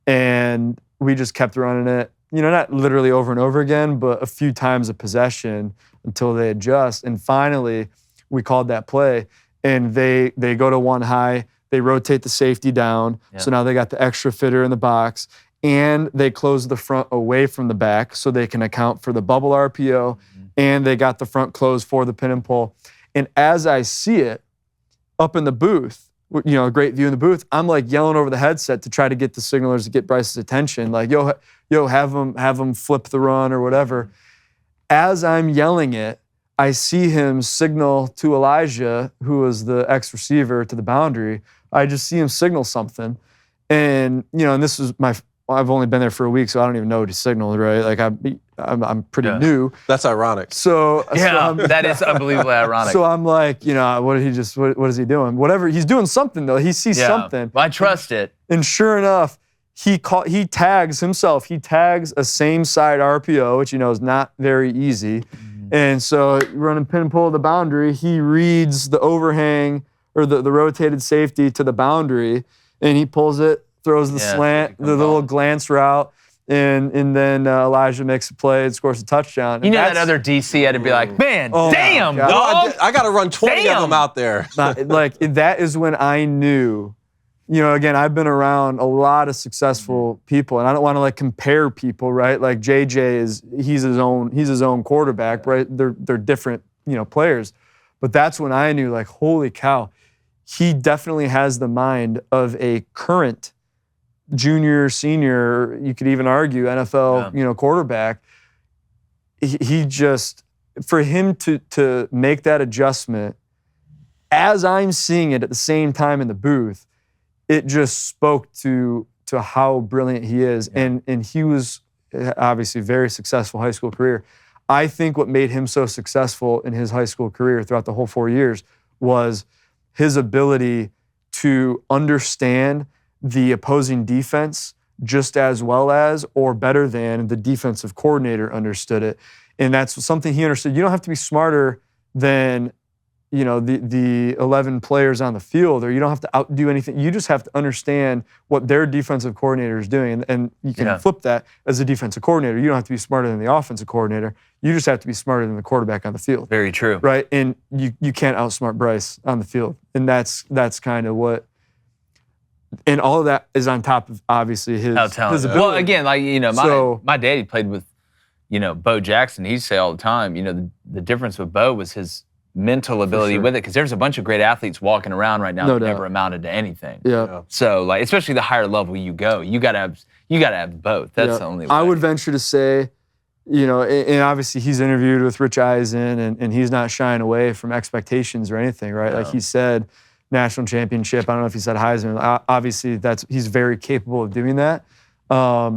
And we just kept running it. Not literally over and over again, but a few times a possession until they adjust. And finally, we called that play, and they go to one high. They rotate the safety down. Yeah. So now they got the extra fitter in the box, and they close the front away from the back so they can account for the bubble RPO, and they got the front closed for the pin and pull. And as I see it up in the booth, a great view in the booth, I'm like yelling over the headset to try to get the signalers to get Bryce's attention. Like, yo, have them flip the run or whatever. As I'm yelling it, I see him signal to Elijah, who was the ex-receiver, to the boundary. I just see him signal something. And, and this was I've only been there for a week, so I don't even know what he signaled, right? Like, I'm pretty new. That's ironic. So that is unbelievably ironic. So I'm like, what is he doing? Whatever, he's doing something though. He sees something. Well, I trust it. And sure enough, he tags himself. He tags a same side RPO, which is not very easy. And so running pin and pull of the boundary, he reads the overhang or the rotated safety to the boundary, and he pulls it, throws the slant, the little glance route, and then Elijah makes a play and scores a touchdown. That other DC had to be like, man, damn, dog. I got to run 20 of them out there. That is when I knew. Again, I've been around a lot of successful people, and I don't want to compare people, right? Like JJ he's his own quarterback, right? They're different, players. But that's when I knew, holy cow, he definitely has the mind of a current junior, senior, you could even argue NFL, quarterback. He just, for him to make that adjustment, as I'm seeing it at the same time in the booth, it just spoke to how brilliant he is. And he was obviously very successful high school career. I think what made him so successful in his high school career throughout the whole 4 years was his ability to understand the opposing defense just as well as or better than the defensive coordinator understood it. And that's something he understood. You don't have to be smarter than the 11 players on the field, or you don't have to outdo anything. You just have to understand what their defensive coordinator is doing. And you can flip that as a defensive coordinator. You don't have to be smarter than the offensive coordinator. You just have to be smarter than the quarterback on the field. Very true. Right? And you can't outsmart Bryce on the field. And that's kind of what, and all of that is on top of obviously his ability. Well, again, my daddy played with, Bo Jackson. He'd say all the time, the difference with Bo was his mental ability with it, because there's a bunch of great athletes walking around right now that never amounted to anything. Yeah. So especially the higher level you go, you gotta have both. That's the only way. I would venture to say, and obviously he's interviewed with Rich Eisen, and he's not shying away from expectations or anything, right? No. Like he said, national championship. I don't know if he said Heisman. Obviously, he's very capable of doing that. I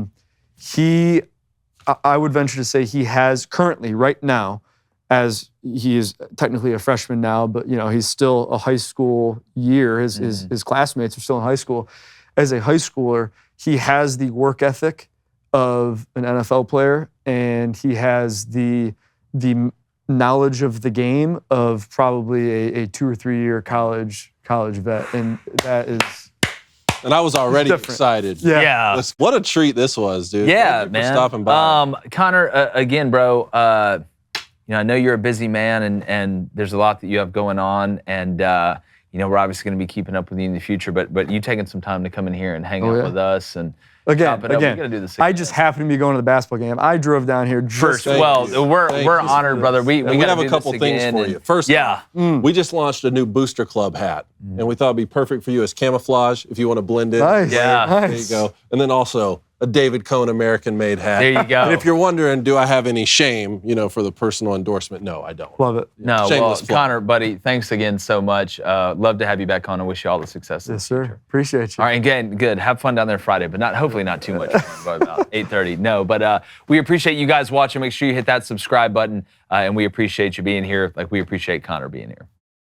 would venture to say he has currently, right now, as he is technically a freshman now, but he's still a high school year. His classmates are still in high school. As a high schooler, he has the work ethic of an NFL player, and he has the knowledge of the game of probably a 2 or 3 year college vet, and that is. And I was already excited. Yeah. What a treat this was, dude. Yeah, Thank you man. for stopping by. Connor, again, bro. I know you're a busy man, and there's a lot that you have going on, and we're obviously going to be keeping up with you in the future. But you taking some time to come in here and hang out with us and chop it up. We're gonna do this again. I just happened to be going to the basketball game. I drove down here just. We're honored, brother. We have a couple things for you. First, we just launched a new Booster Club hat, and we thought it'd be perfect for you as camouflage if you want to blend in. Nice. Yeah. Nice. There you go. And then also a David Cohn American-made hat. There you go. And if you're wondering, do I have any shame, for the personal endorsement? No, I don't. Love it. No, Shameless plug. Connor, buddy, thanks again so much. Love to have you back on, and wish you all the success. Yes, sir. Appreciate you. All right, again, good. Have fun down there Friday, but hopefully not too much. By about 8:30. No, but we appreciate you guys watching. Make sure you hit that subscribe button, and we appreciate you being here, like we appreciate Connor being here.